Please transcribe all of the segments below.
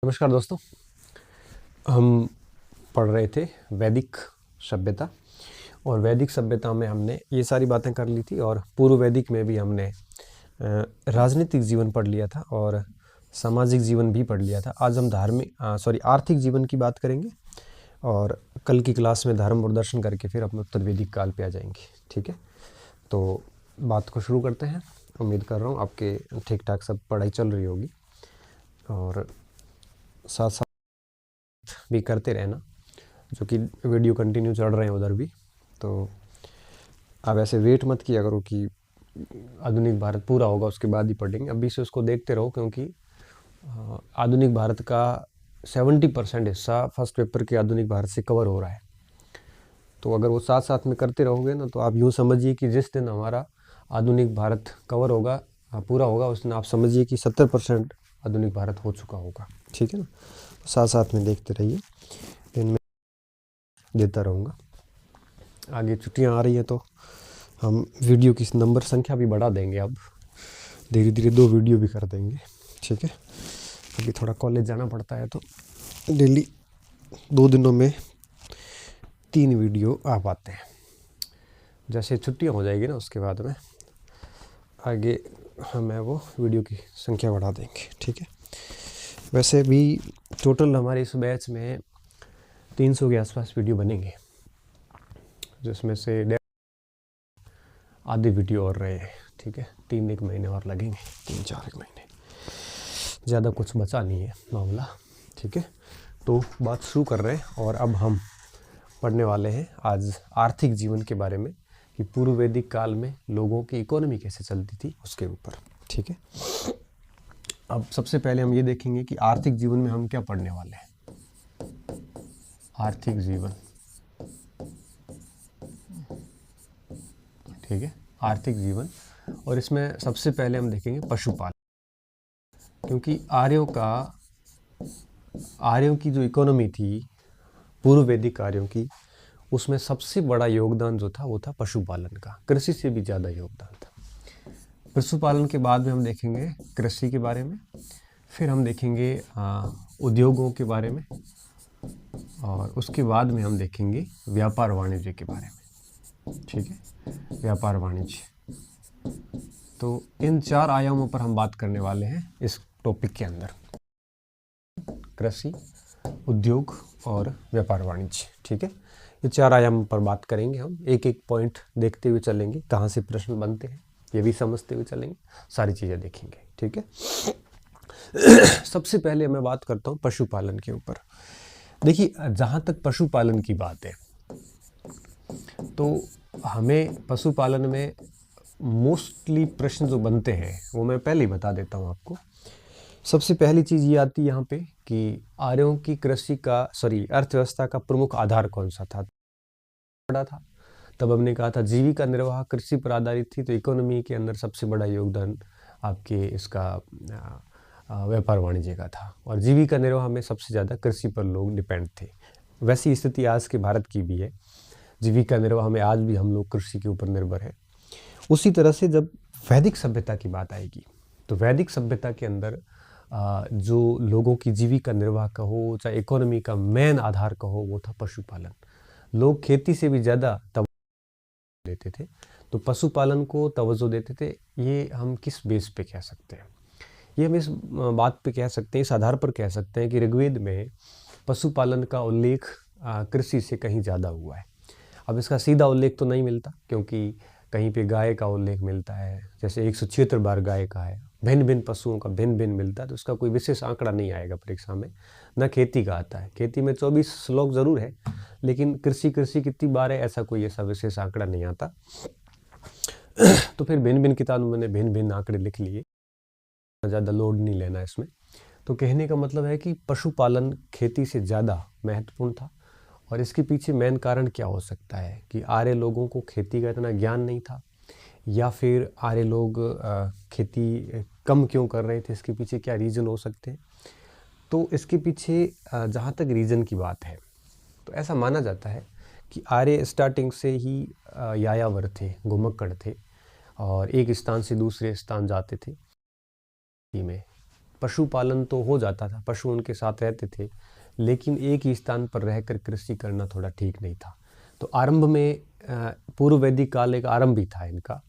नमस्कार दोस्तों। हम पढ़ रहे थे वैदिक सभ्यता और वैदिक सभ्यता में हमने ये सारी बातें कर ली थी और पूर्व वैदिक में भी हमने राजनीतिक जीवन पढ़ लिया था और सामाजिक जीवन भी पढ़ लिया था। आज हम आर्थिक जीवन की बात करेंगे और कल की क्लास में धर्म और दर्शन करके फिर अपने उत्तर वैदिक काल पे आ जाएंगे। ठीक है, तो बात को शुरू करते हैं। उम्मीद कर रहा हूँ आपके ठीक ठाक सब पढ़ाई चल रही होगी और साथ साथ भी करते रहना, जो कि वीडियो कंटिन्यू चल रहे हैं उधर भी। तो आप ऐसे वेट मत किया करो कि आधुनिक भारत पूरा होगा उसके बाद ही पढ़ेंगे। अभी से उसको देखते रहो, क्योंकि आधुनिक भारत का 70% हिस्सा फर्स्ट पेपर के आधुनिक भारत से कवर हो रहा है। तो अगर वो साथ साथ में करते रहोगे ना, तो आप यूँ समझिए कि जिस दिन हमारा आधुनिक भारत कवर होगा, पूरा होगा, उस दिन आप समझिए कि 70% आधुनिक भारत हो चुका होगा। ठीक है ना, साथ साथ में देखते रहिए, इनमें देता रहूँगा। आगे छुट्टियाँ आ रही है तो हम वीडियो की नंबर संख्या भी बढ़ा देंगे। अब धीरे धीरे 2 वीडियो भी कर देंगे। ठीक है, अभी थोड़ा कॉलेज जाना पड़ता है तो डेली 2 दिनों में 3 वीडियो आ पाते हैं। जैसे छुट्टियाँ हो जाएगी ना, उसके बाद में आगे हमें वो वीडियो की संख्या बढ़ा देंगे। ठीक है, वैसे भी टोटल हमारे इस बैच में 300 के आसपास वीडियो बनेंगे, जिसमें से आधे वीडियो और रहे हैं। ठीक है, 3-1 महीने और लगेंगे, 3-4 महीने, ज़्यादा कुछ बचा नहीं है मामला। ठीक है, तो बात शुरू कर रहे हैं और अब हम पढ़ने वाले हैं आज आर्थिक जीवन के बारे में, कि पूर्व वैदिक काल में लोगों की इकोनॉमी कैसे चलती थी उसके ऊपर। ठीक है, अब सबसे पहले हम ये देखेंगे कि आर्थिक जीवन में हम क्या पढ़ने वाले हैं। आर्थिक जीवन, ठीक है, आर्थिक जीवन, और इसमें सबसे पहले हम देखेंगे पशुपालन, क्योंकि आर्यों की जो इकोनॉमी थी, पूर्व वैदिक आर्यों की, उसमें सबसे बड़ा योगदान जो था वो था पशुपालन का। कृषि से भी ज़्यादा योगदान था। पशुपालन के बाद में हम देखेंगे कृषि के बारे में, फिर हम देखेंगे उद्योगों के बारे में, और उसके बाद में हम देखेंगे व्यापार वाणिज्य के बारे में। ठीक है, व्यापार वाणिज्य, तो इन 4 आयामों पर हम बात करने वाले हैं इस टॉपिक के अंदर, कृषि, उद्योग और व्यापार वाणिज्य। ठीक है, ये 4 आयामों पर बात करेंगे हम। एक एक पॉइंट देखते हुए चलेंगे, कहाँ से प्रश्न बनते हैं ये भी समझते हुए चलेंगे, सारी चीज़ें देखेंगे। ठीक है, सबसे पहले मैं बात करता हूँ पशुपालन के ऊपर। देखिए, जहाँ तक पशुपालन की बात है, तो हमें पशुपालन में मोस्टली प्रश्न जो बनते हैं वो मैं पहले ही बता देता हूँ आपको। सबसे पहली चीज़ ये आती है यहाँ पे कि आर्यों की अर्थव्यवस्था का प्रमुख आधार कौन सा था। बड़ा था, तब हमने कहा था जीविका निर्वाह कृषि पर आधारित थी, तो इकोनॉमी के अंदर सबसे बड़ा योगदान आपके इसका व्यापार वाणिज्य का था, और जीविका निर्वाह में सबसे ज़्यादा कृषि पर लोग डिपेंड थे। वैसी स्थिति आज के भारत की भी है, जीविका निर्वाह में आज भी हम लोग कृषि के ऊपर निर्भर है। उसी तरह से जब वैदिक सभ्यता की बात आएगी, तो वैदिक सभ्यता के अंदर जो लोगों की जीविका निर्वाह का हो, चाहे इकोनॉमी का मेन आधार का हो, वो था पशुपालन। लोग खेती से भी ज़्यादा तवज्जो देते थे, तो पशुपालन को तवज्जो देते थे। ये हम किस बेस पे कह सकते हैं? ये हम इस बात पे कह सकते हैं, इस आधार पर कह सकते हैं कि ऋग्वेद में पशुपालन का उल्लेख कृषि से कहीं ज़्यादा हुआ है। अब इसका सीधा उल्लेख तो नहीं मिलता, क्योंकि कहीं पे गाय का उल्लेख मिलता है, जैसे 176 बार गाय का है, भिन्न भिन्न पशुओं का भिन्न भिन्न मिलता है, तो उसका कोई विशेष आंकड़ा नहीं आएगा परीक्षा में। न खेती का आता है, खेती में 24 श्लोक ज़रूर है, लेकिन कृषि कितनी बार है, ऐसा विशेष आंकड़ा नहीं आता। तो फिर भिन्न भिन्न किताबों में भिन्न भिन्न आंकड़े लिख लिए, ज़्यादा लोड नहीं लेना इसमें। तो कहने का मतलब है कि पशुपालन खेती से ज़्यादा महत्वपूर्ण था। और इसके पीछे मेन कारण क्या हो सकता है कि आर्य लोगों को खेती का इतना ज्ञान नहीं था, या फिर आर्य लोग खेती कम क्यों कर रहे थे, इसके पीछे क्या रीज़न हो सकते हैं। तो इसके पीछे जहाँ तक रीज़न की बात है, तो ऐसा माना जाता है कि आर्य स्टार्टिंग से ही यायावर थे, घुमक्कड़ थे, और एक स्थान से दूसरे स्थान जाते थे में पशुपालन तो हो जाता था, पशु उनके साथ रहते थे, लेकिन एक ही स्थान पर रहकर कृषि करना थोड़ा ठीक नहीं था। तो आरंभ में पूर्व वैदिक काल एक आरंभ ही था इनका।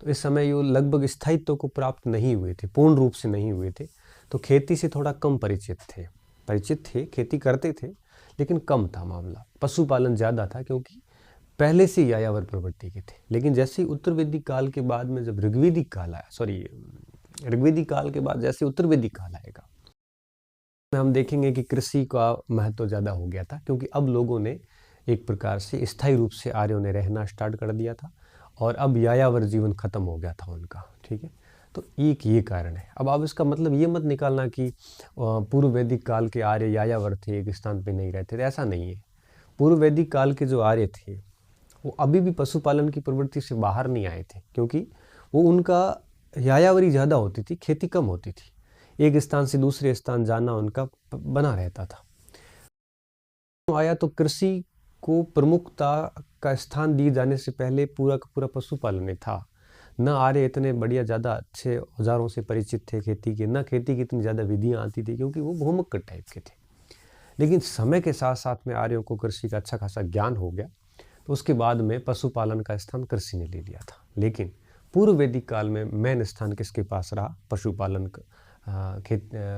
तो इस समय ये लगभग स्थायित्व को प्राप्त नहीं हुए थे, पूर्ण रूप से नहीं हुए थे। तो खेती से थोड़ा कम परिचित थे, खेती करते थे, लेकिन कम था मामला। पशुपालन ज़्यादा था क्योंकि पहले से यायावर प्रवृत्ति के थे। लेकिन जैसे ही उत्तर वैदिक काल के बाद में जब ऋग्वेदिक काल के बाद जैसे उत्तर वैदिक काल आएगा, हम देखेंगे कि कृषि का महत्व ज़्यादा हो गया था, क्योंकि अब लोगों ने एक प्रकार से स्थायी रूप से आर्यों ने रहना स्टार्ट कर दिया था और अब यायावर जीवन खत्म हो गया था उनका। ठीक है, तो एक ये कारण है। अब आप इसका मतलब ये मत निकालना कि पूर्व वैदिक काल के आर्य यायावर थे, एक स्थान पे नहीं रहते थे, ऐसा नहीं है। पूर्व वैदिक काल के जो आर्य थे वो अभी भी पशुपालन की प्रवृत्ति से बाहर नहीं आए थे, क्योंकि वो उनका यायावरी ज़्यादा होती थी, खेती कम होती थी। एक स्थान से दूसरे स्थान जाना उनका बना रहता था। आया तो कृषि को प्रमुखता का स्थान दिए जाने से पहले पूरा का पूरा पशुपालन ही था। न आर्य इतने बढ़िया ज़्यादा अच्छे औजारों से परिचित थे खेती के, न खेती की इतनी ज़्यादा विधियाँ आती थी, क्योंकि वो भूमक्कड़ टाइप के थे। लेकिन समय के साथ साथ में आर्यों को कृषि का अच्छा खासा ज्ञान हो गया, तो उसके बाद में पशुपालन का स्थान कृषि ने ले लिया था। लेकिन पूर्व वैदिक काल में मेन स्थान किसके पास रहा? पशुपालन का,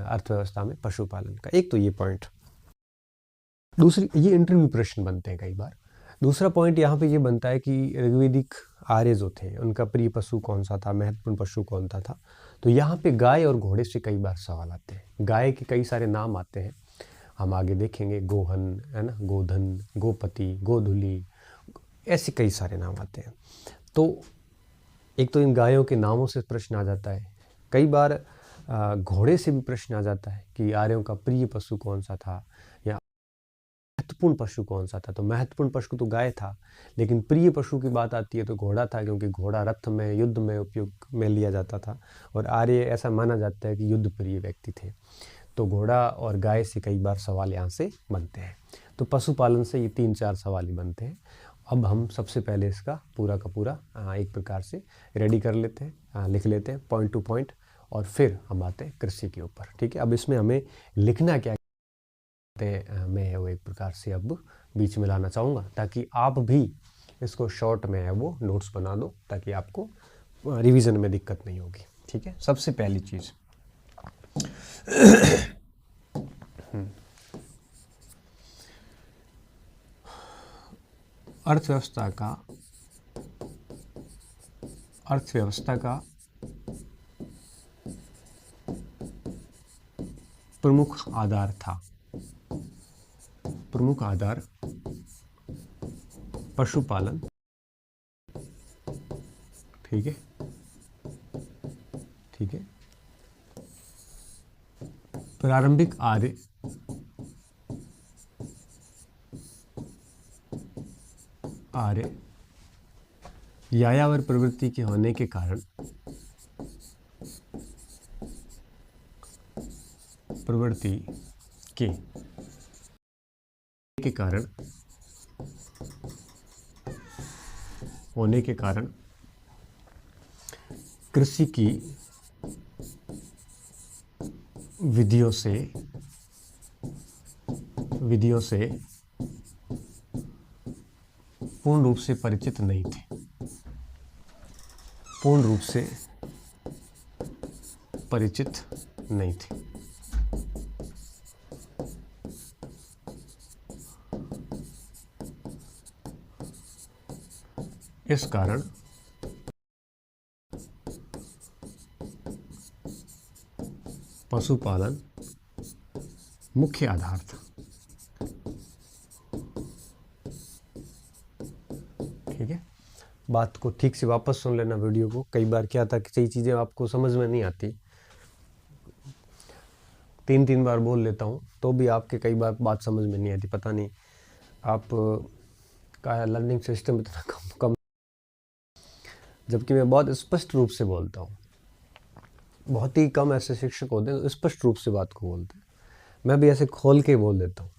अर्थव्यवस्था में पशुपालन का। एक तो ये पॉइंट। दूसरी, ये इंटरव्यू प्रश्न बनते हैं कई बार। दूसरा पॉइंट यहाँ पे ये बनता है कि ऋग्वेदिक आर्य जो थे उनका प्रिय पशु कौन सा था, महत्वपूर्ण पशु कौन सा था। तो यहाँ पे गाय और घोड़े से कई बार सवाल आते हैं। गाय के कई सारे नाम आते हैं, हम आगे देखेंगे। गोहन है ना, गोधन, गोपति, गोधुली, ऐसे कई सारे नाम आते हैं। तो एक तो इन गायों के नामों से प्रश्न आ जाता है। कई बार घोड़े से भी प्रश्न आ जाता है कि आर्यों का प्रिय पशु कौन सा था या महत्वपूर्ण पशु कौन सा था। तो महत्वपूर्ण पशु तो गाय था, लेकिन प्रिय पशु की बात आती है तो घोड़ा था, क्योंकि घोड़ा रथ में, युद्ध में उपयोग में लिया जाता था और आर्य ऐसा माना जाता है कि युद्ध प्रिय व्यक्ति थे। तो घोड़ा और गाय से कई बार सवाल यहाँ से बनते हैं। तो पशुपालन से ये 3-4 सवाल ही बनते हैं। अब हम सबसे पहले इसका पूरा का पूरा एक प्रकार से रेडी कर लेते हैं, लिख लेते हैं पॉइंट टू पॉइंट, और फिर हम आते हैं कृषि के ऊपर। ठीक है, अब इसमें हमें लिखना क्या मैं है वो एक प्रकार से अब बीच में लाना चाहूँगा, ताकि आप भी इसको शॉर्ट में है वो नोट्स बना दो, ताकि आपको रिवीजन में दिक्कत नहीं होगी। ठीक है, सबसे पहली चीज़ अर्थव्यवस्था का प्रमुख आधार था। प्रमुख आधार पशुपालन। ठीक है, ठीक है। प्रारंभिक आर्य यायावर प्रवृत्ति के होने के कारण कृषि की विधियों से पूर्ण रूप से परिचित नहीं थे। पूर्ण रूप से परिचित नहीं थे। इस कारण पशुपालन मुख्य आधार था। ठीक है, बात को ठीक से वापस सुन लेना वीडियो को। कई बार क्या था कि कई चीज़ें आपको समझ में नहीं आती, 3-3 बार बोल लेता हूँ तो भी आपके कई बार बात समझ में नहीं आती। पता नहीं आप का लर्निंग सिस्टम इतना कम, जबकि मैं बहुत स्पष्ट रूप से बोलता हूँ। बहुत ही कम ऐसे शिक्षक होते हैं स्पष्ट रूप से बात को बोलते हैं। मैं भी ऐसे खोल के बोल देता हूँ,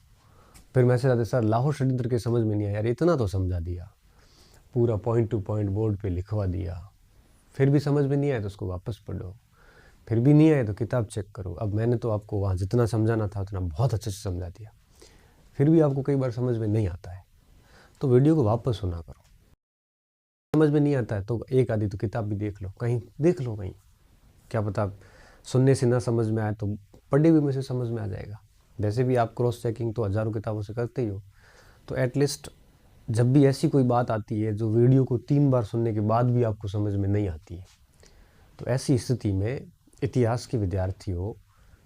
फिर मैसेज आते, सर लाहौर षड्यंत्र के समझ में नहीं आया। यार इतना तो समझा दिया, पूरा पॉइंट टू पॉइंट बोर्ड पे लिखवा दिया, फिर भी समझ में नहीं आया तो उसको वापस पढ़ो। फिर भी नहीं आए तो किताब चेक करो। अब मैंने तो आपको वहाँ जितना समझाना था उतना बहुत अच्छे से समझा दिया, फिर भी आपको कई बार समझ में नहीं आता है, तो वीडियो को वापस सुना करो। समझ में नहीं आता है तो एक आधी तो किताब भी देख लो, कहीं देख लो कहीं, क्या पता सुनने से ना समझ में आए तो पढ़े हुए में से समझ में आ जाएगा। वैसे भी आप क्रॉस चेकिंग तो हज़ारों किताबों से करते ही हो, तो एटलीस्ट जब भी ऐसी कोई बात आती है जो वीडियो को 3 बार सुनने के बाद भी आपको समझ में नहीं आती है, तो ऐसी स्थिति में इतिहास के विद्यार्थी हो,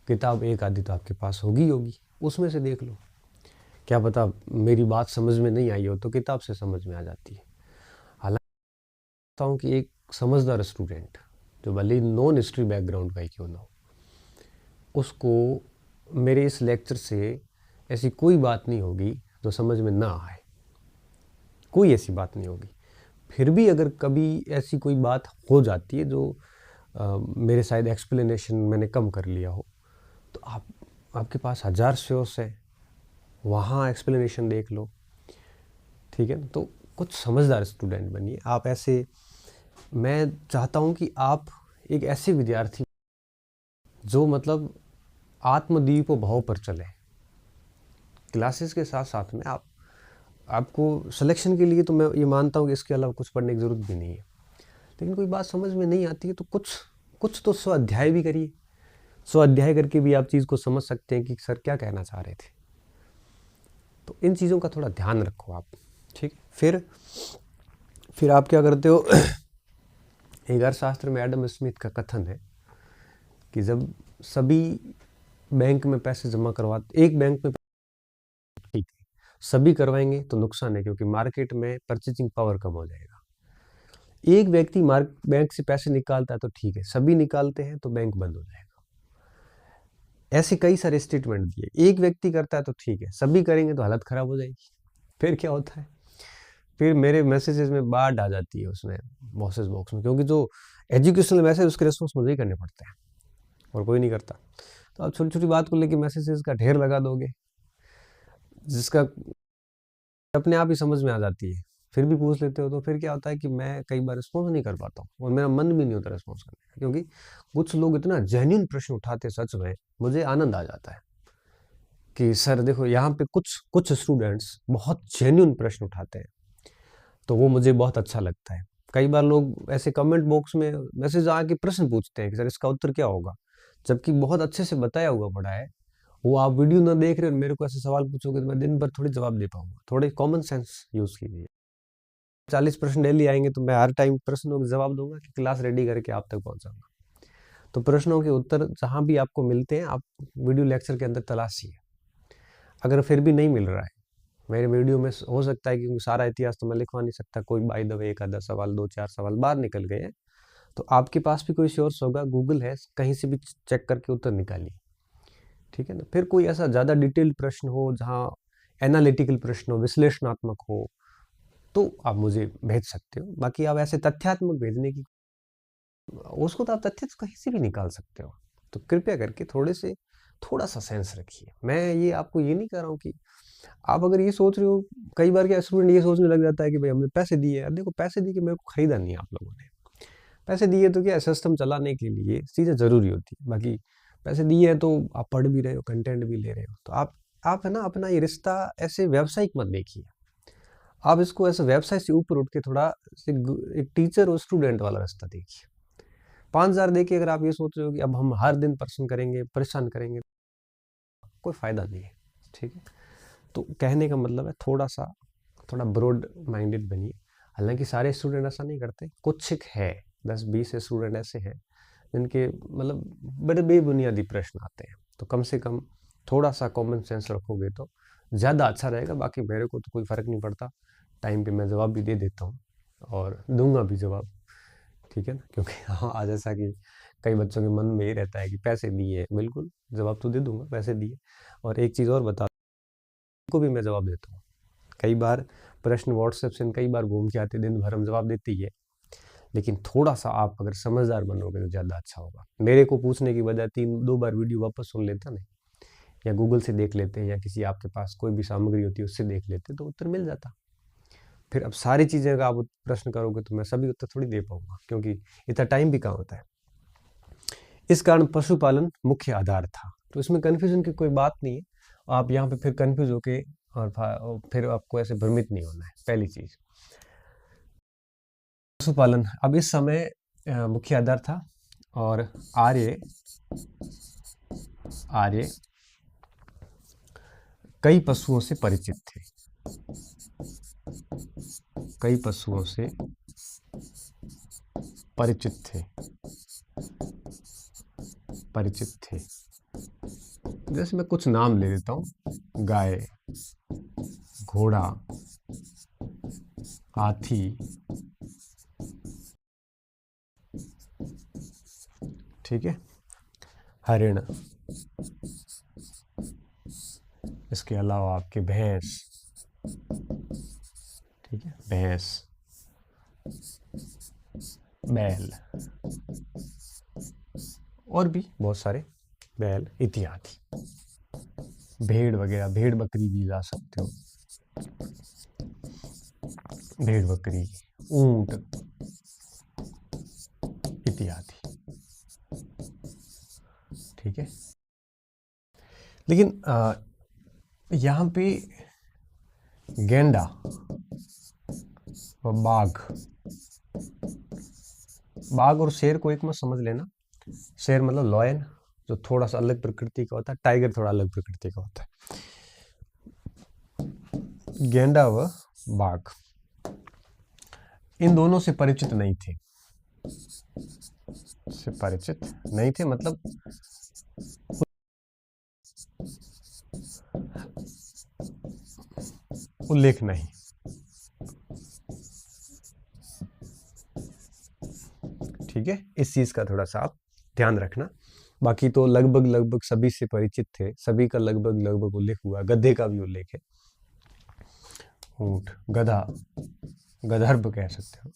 किताब एक आधी तो आपके पास होगी होगी, उसमें से देख लो। क्या पता मेरी बात समझ में नहीं आई हो तो किताब से समझ में आ जाती है। हालांकि कहता हूँ कि एक समझदार स्टूडेंट जो भले ही नॉन हिस्ट्री बैकग्राउंड का ही क्यों ना हो, उसको मेरे इस लेक्चर से ऐसी कोई बात नहीं होगी जो समझ में ना आए, कोई ऐसी बात नहीं होगी। फिर भी अगर कभी ऐसी कोई बात हो जाती है जो मेरे शायद एक्सप्लेनेशन मैंने कम कर लिया हो, तो आपके पास 1000 सोर्स है, वहाँ एक्सप्लेनेशन देख लो, ठीक है ना। तो कुछ समझदार स्टूडेंट बनिए आप। ऐसे मैं चाहता हूँ कि आप एक ऐसे विद्यार्थी जो मतलब आत्मदीप भाव पर चले, क्लासेस के साथ साथ में आपको सिलेक्शन के लिए तो मैं ये मानता हूँ कि इसके अलावा कुछ पढ़ने की ज़रूरत भी नहीं है, लेकिन कोई बात समझ में नहीं आती है तो कुछ तो स्वाध्याय भी करिए। स्वाध्याय करके भी आप चीज़ को समझ सकते हैं कि सर क्या कहना चाह रहे थे। तो इन चीज़ों का थोड़ा ध्यान रखो आप, ठीक है। फिर आप क्या करते हो एक अर्थशास्त्र में एडम स्मिथ का कथन है कि जब सभी बैंक में पैसे जमा करवाते, एक बैंक में, ठीक है, सभी करवाएंगे तो नुकसान है क्योंकि मार्केट में परचेजिंग पावर कम हो जाएगा। एक व्यक्ति बैंक से पैसे निकालता है तो ठीक है, सभी निकालते हैं तो बैंक बंद हो जाएगा। ऐसे कई सारे स्टेटमेंट दिए। एक व्यक्ति करता है तो ठीक है, सभी करेंगे तो हालत खराब हो जाएगी। फिर क्या होता है, फिर मेरे मैसेजेस में बाढ़ आ जाती है उसमें मैसेज बॉक्स में, क्योंकि जो एजुकेशनल मैसेज उसके रिस्पॉन्स मुझे ही करने पड़ते हैं और कोई नहीं करता। तो आप छोटी छोटी बात को लेकर मैसेजेस का ढेर लगा दोगे, जिसका अपने आप ही समझ में आ जाती है, फिर भी पूछ लेते हो, तो फिर क्या होता है कि मैं कई बार रिस्पॉन्स नहीं कर पाता हूँ और मेरा मन भी नहीं होता रिस्पॉन्स करने का, क्योंकि कुछ लोग इतना जेन्युइन प्रश्न उठाते, सच में मुझे आनंद आ जाता है कि सर देखो यहाँ पे कुछ कुछ स्टूडेंट्स बहुत जेन्युइन प्रश्न उठाते हैं, तो वो मुझे बहुत अच्छा लगता है। कई बार लोग ऐसे कमेंट बॉक्स में मैसेज आके प्रश्न पूछते हैं कि सर इसका उत्तर क्या होगा, जबकि बहुत अच्छे से बताया हुआ पड़ा है। वो आप वीडियो ना देख रहे हो, मेरे को ऐसे सवाल पूछोगे तो मैं दिन भर थोड़ी जवाब दे पाऊंगा। थोड़े कॉमन सेंस यूज कीजिए। 40 प्रश्न डेली आएंगे तो मैं हर टाइम प्रश्नों के जवाब दूंगा कि क्लास रेडी करके आप तक पहुंचाऊंगा। तो प्रश्नों के उत्तर जहां भी आपको मिलते हैं आप वीडियो लेक्चर के अंदर तलाशिए। अगर फिर भी नहीं मिल रहा है, मेरे वीडियो में हो सकता है क्योंकि सारा इतिहास तो मैं लिखवा नहीं सकता, कोई बाय द वे एक आधा सवाल, 2-4 सवाल बाहर निकल गए हैं, तो आपके पास भी कोई सोर्स होगा, गूगल है, कहीं से भी चेक करके उत्तर निकालिए, ठीक है ना। फिर कोई ऐसा ज़्यादा डिटेल्ड प्रश्न हो, जहाँ एनालिटिकल प्रश्न हो, विश्लेषणात्मक हो, तो आप मुझे भेज सकते हो। बाकी आप ऐसे तथ्यात्मक भेजने की, उसको तो आप तथ्य तो कहीं से भी निकाल सकते हो। तो कृपया करके थोड़ा सा सेंस रखिए। मैं ये आपको ये नहीं कह रहा हूँ कि आप अगर ये सोच रहे हो, कई बार क्या स्टूडेंट ये सोचने लग जाता है कि भाई हमने पैसे दिए हैं। देखो पैसे दिए कि मेरे को खरीदा नहीं, आप लोगों ने पैसे दिए तो क्या सिस्टम चलाने के लिए चीज़ें ज़रूरी होती है। बाकी पैसे दिए हैं तो आप पढ़ भी रहे हो, कंटेंट भी ले रहे हो, तो आप है ना अपना ये रिश्ता ऐसे व्यावसायिक मत देखिए। आप इसको ऐसे व्यवसाय से ऊपर उठ के थोड़ा एक टीचर और स्टूडेंट वाला रास्ता देखिए। 5,000 देखिए, अगर आप ये सोच रहे हो कि अब हम हर दिन पर्सन करेंगे, परेशान करेंगे, कोई फायदा नहीं है, ठीक है। तो कहने का मतलब है थोड़ा ब्रॉड माइंडेड बनिए। हालांकि सारे स्टूडेंट ऐसा नहीं करते, कुछ एक है, 10-20 स्टूडेंट ऐसे हैं जिनके मतलब बड़े बेबुनियादी प्रश्न आते हैं। तो कम से कम थोड़ा सा कॉमन सेंस रखोगे तो ज़्यादा अच्छा रहेगा। बाकी मेरे को तो कोई फ़र्क नहीं पड़ता, टाइम पे मैं जवाब भी दे देता हूँ और दूंगा भी जवाब, ठीक है ना। क्योंकि हाँ, आज ऐसा कि कई बच्चों के मन में ये रहता है कि पैसे दिए, बिल्कुल जवाब तो दे दूंगा, पैसे दिए। और एक चीज़ और बता को भी मैं जवाब देता हूँ। कई बार प्रश्न व्हाट्सएप से कई बार घूम के आते, दिन भर हम जवाब देते ही है, लेकिन थोड़ा सा आप अगर समझदार बनोगे तो ज़्यादा अच्छा होगा। मेरे को पूछने की बजाय 3-2 बार वीडियो वापस सुन लेता ना, या गूगल से देख लेते, या किसी आपके पास कोई भी सामग्री होती है उससे देख लेते, तो उत्तर मिल जाता। फिर अब सारी चीज़ें का आप प्रश्न करोगे तो मैं सभी उत्तर थोड़ी दे पाऊंगा, क्योंकि इतना टाइम भी कहाँ होता है। इस कारण पशुपालन मुख्य आधार था। तो इसमें कन्फ्यूजन की कोई बात नहीं है, आप यहाँ पे फिर कन्फ्यूज होके और फिर आपको ऐसे भ्रमित नहीं होना है। पहली चीज, पशुपालन अब इस समय मुख्य आधार था, और आर्य कई पशुओं से परिचित थे। कई पशुओं से परिचित थे। जैसे मैं कुछ नाम ले लेता हूँ: गाय, घोड़ा, हाथी, ठीक है, हरिण, इसके अलावा आपके भैंस, ठीक है, भैंस, बैल, और भी बहुत सारे बैल इत्यादि, भेड़ वगैरह, भेड़ बकरी भी ला सकते हो, भेड़ बकरी, ऊंट इत्यादि, ठीक है। लेकिन यहाँ पे गेंडा और बाघ और शेर को एक मत समझ लेना। शेर मतलब लॉयन, जो थोड़ा सा अलग प्रकृति का होता है, टाइगर थोड़ा अलग प्रकृति का होता है। गेंडा व बाघ इन दोनों से परिचित नहीं थे। मतलब उल्लेख नहीं, ठीक है। इस चीज का थोड़ा सा आप ध्यान रखना। बाकी तो लगभग सभी से परिचित थे, सभी का लगभग उल्लेख हुआ। गधे का भी उल्लेख है, ऊंट, गधा, गधर्व कह सकते हो,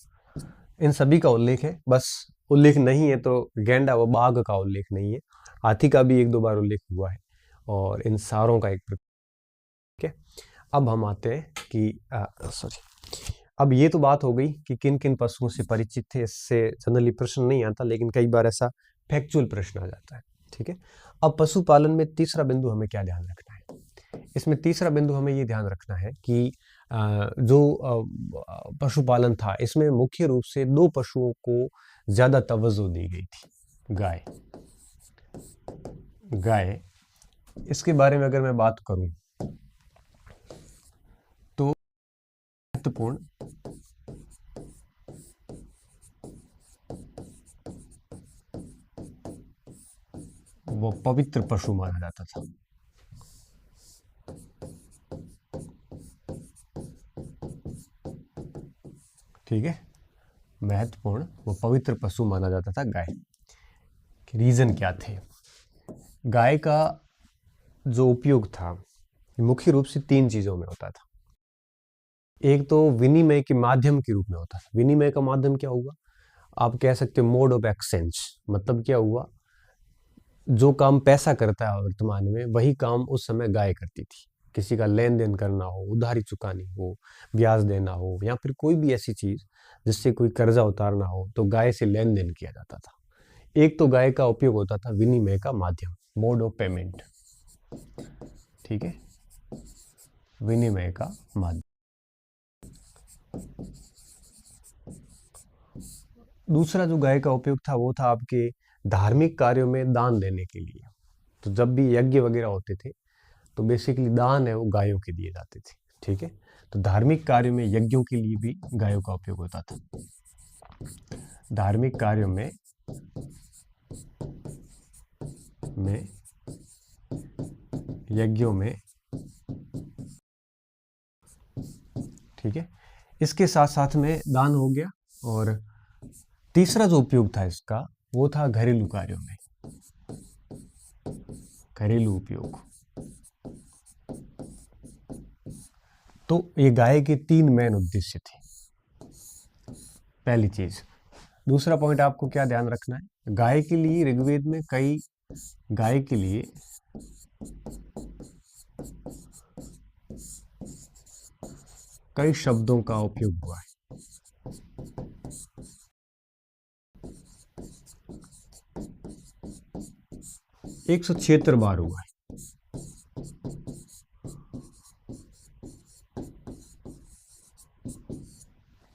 इन सभी का उल्लेख है। बस उल्लेख नहीं है तो गेंडा व बाघ का उल्लेख नहीं है। हाथी का भी 1-2 बार उल्लेख हुआ है, और इन सारों का एक, ठीक है। अब हम आते हैं कि अब ये तो बात हो गई कि किन किन पशुओं से परिचित थे। इससे जनरली प्रश्न नहीं आता, लेकिन कई बार ऐसा फैक्चुअल प्रश्न आ जाता है, ठीक है। अब पशुपालन में तीसरा बिंदु हमें क्या ध्यान रखना है? इसमें तीसरा बिंदु हमें ये ध्यान रखना है कि जो पशुपालन था, इसमें मुख्य रूप से 2 पशुओं को ज्यादा तवज्जो दी गई थी। गाय, इसके बारे में अगर मैं बात करूं तो महत्वपूर्ण वो पवित्र पशु माना जाता था। ठीक है, महत्वपूर्ण वो पवित्र पशु माना जाता था गाय। रीजन क्या थे? गाय का जो उपयोग था मुख्य रूप से 3 चीजों में होता था। एक तो विनिमय के माध्यम के रूप में होता था। विनिमय का माध्यम क्या हुआ? आप कह सकते हो मोड ऑफ एक्सचेंज। मतलब क्या हुआ, जो काम पैसा करता है वर्तमान में, वही काम उस समय गाय करती थी। किसी का लेन देन करना हो, उधारी चुकानी हो, ब्याज देना हो, या फिर कोई भी ऐसी चीज जिससे कोई कर्जा उतारना हो, तो गाय से लेन देन किया जाता था। एक तो गाय का उपयोग होता था विनिमय का माध्यम, मोड ऑफ पेमेंट, ठीक है, विनिमय का माध्यम। दूसरा जो गाय का उपयोग था वो था आपके धार्मिक कार्यों में दान देने के लिए। तो जब भी यज्ञ वगैरह होते थे तो बेसिकली दान है वो गायों के दिए जाते थे, ठीक है। तो धार्मिक कार्यों में, यज्ञों के लिए भी गायों का उपयोग होता था। धार्मिक कार्यों में यज्ञों में, ठीक है। इसके साथ साथ में दान हो गया। और तीसरा जो उपयोग था इसका वो था घरेलू कार्यों में, घरेलू उपयोग। तो ये गाय के 3 मेन उद्देश्य थे, पहली चीज। दूसरा पॉइंट आपको क्या ध्यान रखना है, गाय के लिए ऋग्वेद में गाय के लिए कई शब्दों का उपयोग हुआ है। 176 बार हुआ है।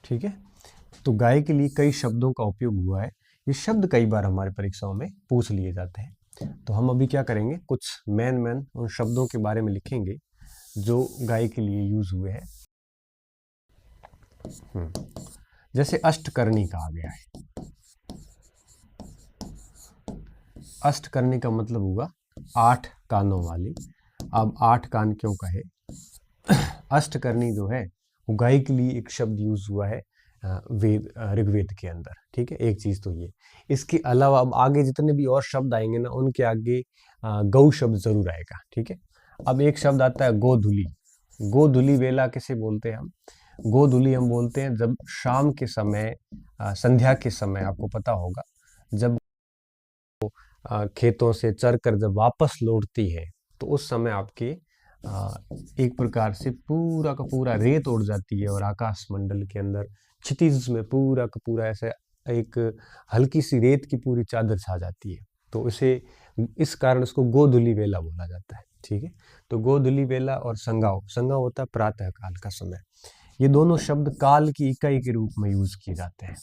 ठीक है, तो गाय के लिए कई शब्दों का उपयोग हुआ है। ये शब्द कई बार हमारे परीक्षाओं में पूछ लिए जाते हैं। तो हम अभी क्या करेंगे, कुछ मेन उन शब्दों के बारे में लिखेंगे जो गाय के लिए यूज हुए हैं। जैसे अष्टकर्णी कहा गया है। अष्टकर्णी का मतलब होगा 8 कानों वाली। अब 8 कान क्यों कहे? अष्टकर्णी जो है वो गाय के लिए एक शब्द यूज हुआ है वेद, ऋग्वेद के अंदर। ठीक है, एक चीज तो ये। इसके अलावा अब आगे जितने भी और शब्द आएंगे ना, उनके आगे गौ शब्द जरूर आएगा। ठीक है, अब एक शब्द आता है गोधुली। गोधुली वेला किसे बोलते हैं हम? गोधुली हम बोलते हैं जब शाम के समय, संध्या के समय, आपको पता होगा जब खेतों से चर कर जब वापस लौटती है, तो उस समय आपके एक प्रकार से पूरा का पूरा रेत उड़ जाती है और आकाश मंडल के अंदर क्षितिज में पूरा का पूरा ऐसे एक हल्की सी रेत की पूरी चादर छा जाती है। तो इसे, इस कारण इसको गोधुली वेला बोला जाता है। ठीक है, तो गोधुली वेला और संगाव, संगाव होता है प्रातः काल का समय। ये दोनों शब्द काल की इकाई के रूप में यूज किए जाते हैं,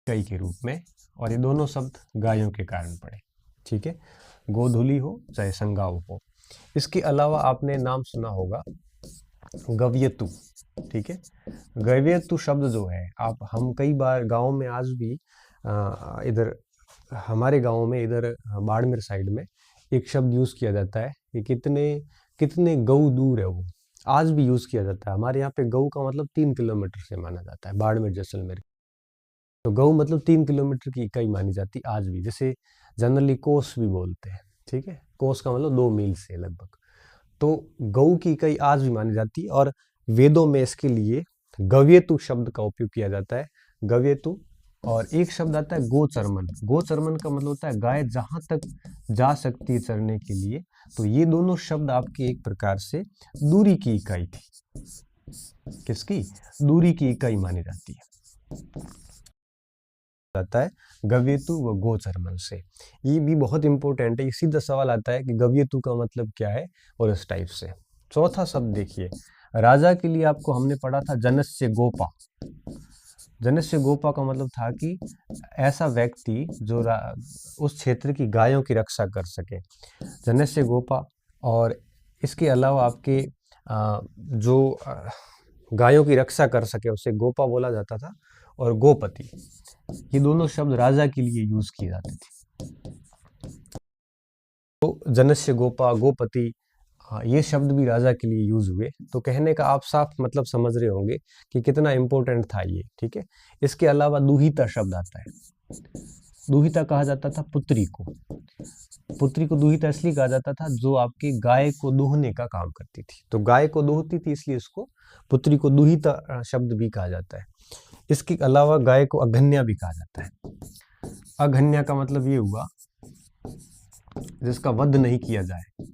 इकाई के रूप में, और ये दोनों शब्द गायों के कारण पड़े। ठीक है, गोधुली हो चाहे संगाव हो। इसके अलावा आपने नाम सुना होगा गव्यतु। ठीक है, गव्यतु शब्द जो है, आप हम कई बार गांव में आज भी इधर हमारे गांव में इधर बाड़मेर साइड में एक शब्द यूज किया जाता है कि कितने कितने गऊ दूर है वो, आज भी यूज किया जाता है। हमारे यहाँ पे गऊ का मतलब 3 किलोमीटर से माना जाता है, बाड़मेर जैसलमेर। तो गऊ मतलब 3 किलोमीटर की इकाई मानी जाती है आज भी। जैसे जनरली कोस भी बोलते हैं। ठीक है, कोस का मतलब 2 मील से लगभग। तो गऊ की इकाई आज भी मानी जाती है, और वेदों में इसके लिए गव्यतु शब्द का उपयोग किया जाता है। गव्यतु, और एक शब्द आता है गोचरमन। गोचरमन का मतलब होता है गाय जहां तक जा सकती है चरने के लिए। तो ये दोनों शब्द आपकी एक प्रकार से दूरी की इकाई थी। किसकी? दूरी की इकाई मानी जाती है, जाता है गव्यतु व गोचरमन से। ये भी बहुत इंपॉर्टेंट है। सीधा सवाल आता है कि गव्यतु का मतलब क्या है, और इस टाइप से। चौथा शब्द देखिए, राजा के लिए आपको हमने पढ़ा था जनस्य गोपा। जनस्य गोपा का मतलब था कि ऐसा व्यक्ति जो उस क्षेत्र की गायों की रक्षा कर सके, जनस्य गोपा। और इसके अलावा आपके जो गायों की रक्षा कर सके उसे गोपा बोला जाता था, और गोपति। ये दोनों शब्द राजा के लिए यूज किए जाते थे। तो जनस्य गोपा, गोपति, ये शब्द भी राजा के लिए यूज हुए। तो कहने का आप साफ मतलब समझ रहे होंगे कि कितना इंपॉर्टेंट था ये। ठीक है, इसके अलावा दुहिता शब्द आता है। दुहिता कहा जाता था पुत्री को। पुत्री को दुहिता इसलिए कहा जाता था जो आपकी गाय को दूहने का काम करती थी। तो गाय को दूहती थी, इसलिए इसको पुत्री को दुहिता शब्द भी कहा जाता है। इसके अलावा गाय को अघन्या भी कहा जाता है। अघन्या का मतलब ये हुआ जिसका वध नहीं किया जाए।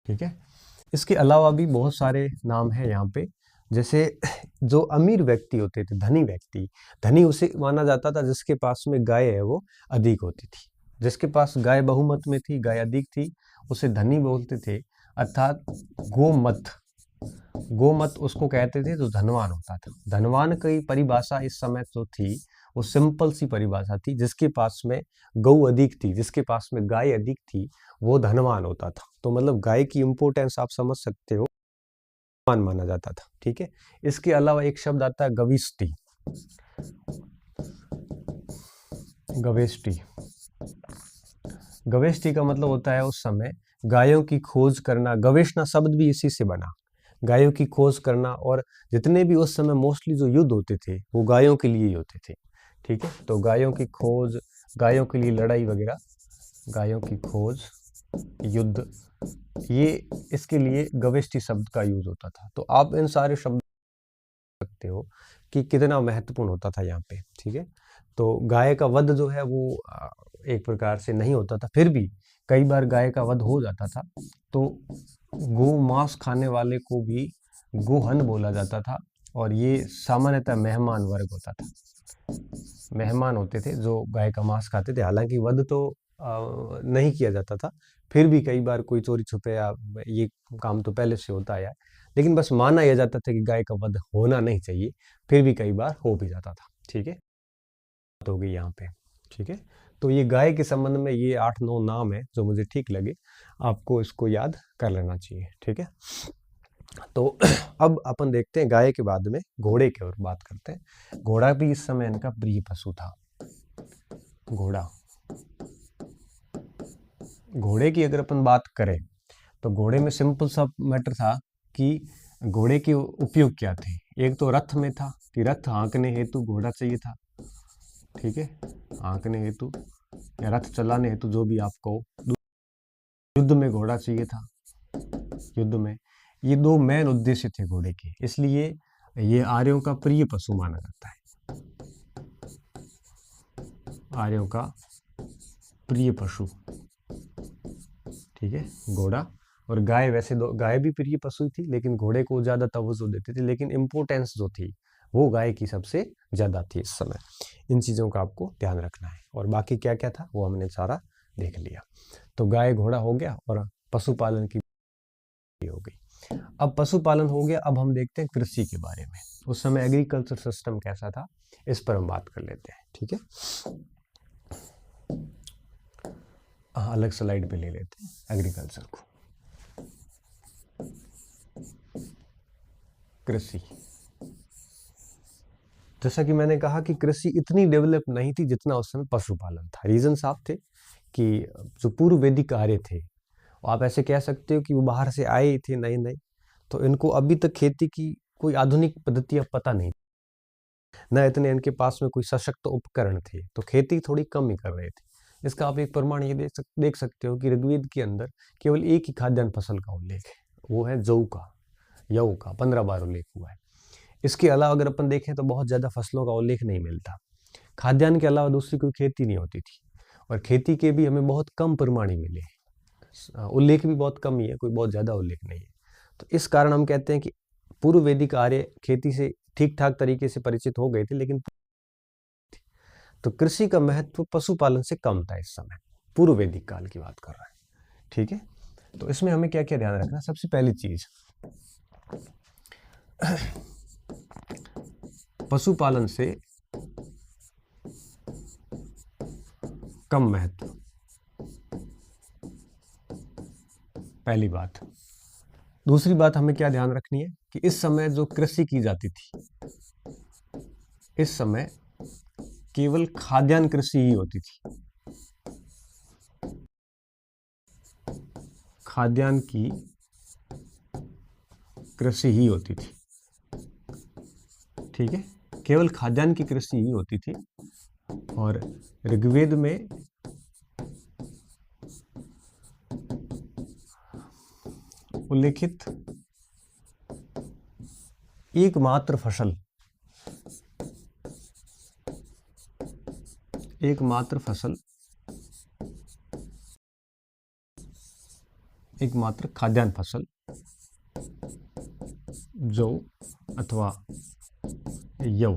ठीक है, इसके अलावा भी बहुत सारे नाम हैं यहाँ पे। जैसे जो अमीर व्यक्ति होते थे, धनी व्यक्ति, धनी उसे माना जाता था जिसके पास में गाय है वो अधिक होती थी। जिसके पास गाय बहुमत में थी, गाय अधिक थी, उसे धनी बोलते थे। अर्थात गोमत, गोमत उसको कहते थे जो धनवान होता था। धनवान की परिभाषा इस समय जो थी वो सिंपल सी परिभाषा थी, जिसके पास में गऊ अधिक थी, जिसके पास में गाय अधिक थी, वो धनवान होता था। तो मतलब गाय की इंपोर्टेंस आप समझ सकते हो, धनवान माना जाता था। ठीक है, इसके अलावा एक शब्द आता है गविष्टि। गवेष्टि, गवेष्टि का मतलब होता है उस समय गायों की खोज करना। गवेषणा शब्द भी इसी से बना, गायों की खोज करना। और जितने भी उस समय मोस्टली जो युद्ध होते थे वो गायों के लिए ही होते थे। ठीक है, तो गायों की खोज, गायों के लिए लड़ाई वगैरह, गायों की खोज, युद्ध, ये इसके लिए गवेष्टि शब्द का यूज होता था। तो आप इन सारे शब्द सकते हो कि कितना महत्वपूर्ण होता था यहाँ पे। ठीक है, तो गाय का वध जो है वो एक प्रकार से नहीं होता था, फिर भी कई बार गाय का वध हो जाता था। तो गो मांस खाने वाले को भी गोहन बोला जाता था, और ये सामान्यतः मेहमान वर्ग होता था। मेहमान होते थे जो गाय का मांस खाते थे। हालांकि वध तो नहीं किया जाता था, फिर भी कई बार कोई चोरी छुपे या ये काम तो पहले से होता आया है, लेकिन बस माना यह जाता था कि गाय का वध होना नहीं चाहिए, फिर भी कई बार हो भी जाता था। ठीक है, बात हो गई यहाँ पे। ठीक है, तो ये गाय के संबंध में ये 8-9 नाम है जो मुझे ठीक लगे, आपको इसको याद कर लेना चाहिए। ठीक है, तो अब अपन देखते हैं गाय के बाद में घोड़े की ओर बात करते हैं। घोड़ा भी इस समय इनका प्रिय पशु था। घोड़ा, घोड़े की अगर अपन बात करें तो घोड़े में सिंपल सा मैटर था कि घोड़े के उपयोग क्या थे। एक तो रथ में था कि रथ हाँकने हेतु घोड़ा चाहिए था। ठीक है, हाँकने हेतु या रथ चलाने हेतु जो भी आप कहो। युद्ध में घोड़ा चाहिए था, युद्ध में। ये दो मेन उद्देश्य थे घोड़े के, इसलिए ये आर्यों का प्रिय पशु माना जाता है। आर्यों का प्रिय पशु। ठीक है, घोड़ा और गाय, वैसे दो गाय भी प्रिय पशु थी, लेकिन घोड़े को ज्यादा तवज्जो देते थे, लेकिन इंपोर्टेंस जो थी वो गाय की सबसे ज्यादा थी इस समय। इन चीजों का आपको ध्यान रखना है। और बाकी क्या क्या था वो हमने सारा देख लिया। तो गाय घोड़ा हो गया और पशुपालन की हो गई। अब पशुपालन हो गया, अब हम देखते हैं कृषि के बारे में। उस समय एग्रीकल्चर सिस्टम कैसा था, इस पर हम बात कर लेते हैं। ठीक है, अलग स्लाइड पे ले लेते हैं एग्रीकल्चर को। कृषि, जैसा कि मैंने कहा कि कृषि इतनी डेवलप नहीं थी जितना उस समय पशुपालन था। रीजन साफ थे कि जो पूर्व वैदिक आर्य थे, आप ऐसे कह सकते हो कि वो बाहर से आए थे नए नए, तो इनको अभी तक खेती की कोई आधुनिक पद्धतियां पता नहीं, न इतने इनके पास में कोई सशक्त उपकरण थे, तो खेती थोड़ी कम ही कर रहे थे। इसका आप एक प्रमाण ये देख सकते हो कि ऋग्वेद के अंदर केवल एक ही खाद्यान्न फसल का उल्लेख है, वो है जौ का, यऊ का 15 बार उल्लेख हुआ है। इसके अलावा अगर अपन देखें तो बहुत ज्यादा फसलों का उल्लेख नहीं मिलता। खाद्यान्न के अलावा दूसरी कोई खेती नहीं होती थी, और खेती के भी हमें बहुत कम प्रमाण ही मिले, उल्लेख भी बहुत कम ही है, कोई बहुत ज्यादा उल्लेख नहीं है। तो इस कारण हम कहते हैं कि पूर्व वैदिक आर्य खेती से ठीक ठाक तरीके से परिचित हो गए थे, लेकिन तो कृषि का महत्व पशुपालन से कम था इस समय, पूर्व वैदिक काल की बात कर रहा है। ठीक है, तो इसमें हमें क्या क्या ध्यान रखना। सबसे पहली चीज, पशुपालन से कम महत्व, पहली बात। दूसरी बात हमें क्या ध्यान रखनी है कि इस समय जो कृषि की जाती थी, इस समय केवल खाद्यान्न कृषि ही होती थी। खाद्यान्न की कृषि ही होती थी। ठीक है, केवल खाद्यान्न की कृषि ही होती थी। और ऋग्वेद में उल्लेखित एकमात्र फसल, एकमात्र फसल, एकमात्र खाद्यान्न फसल जौ अथवा यव।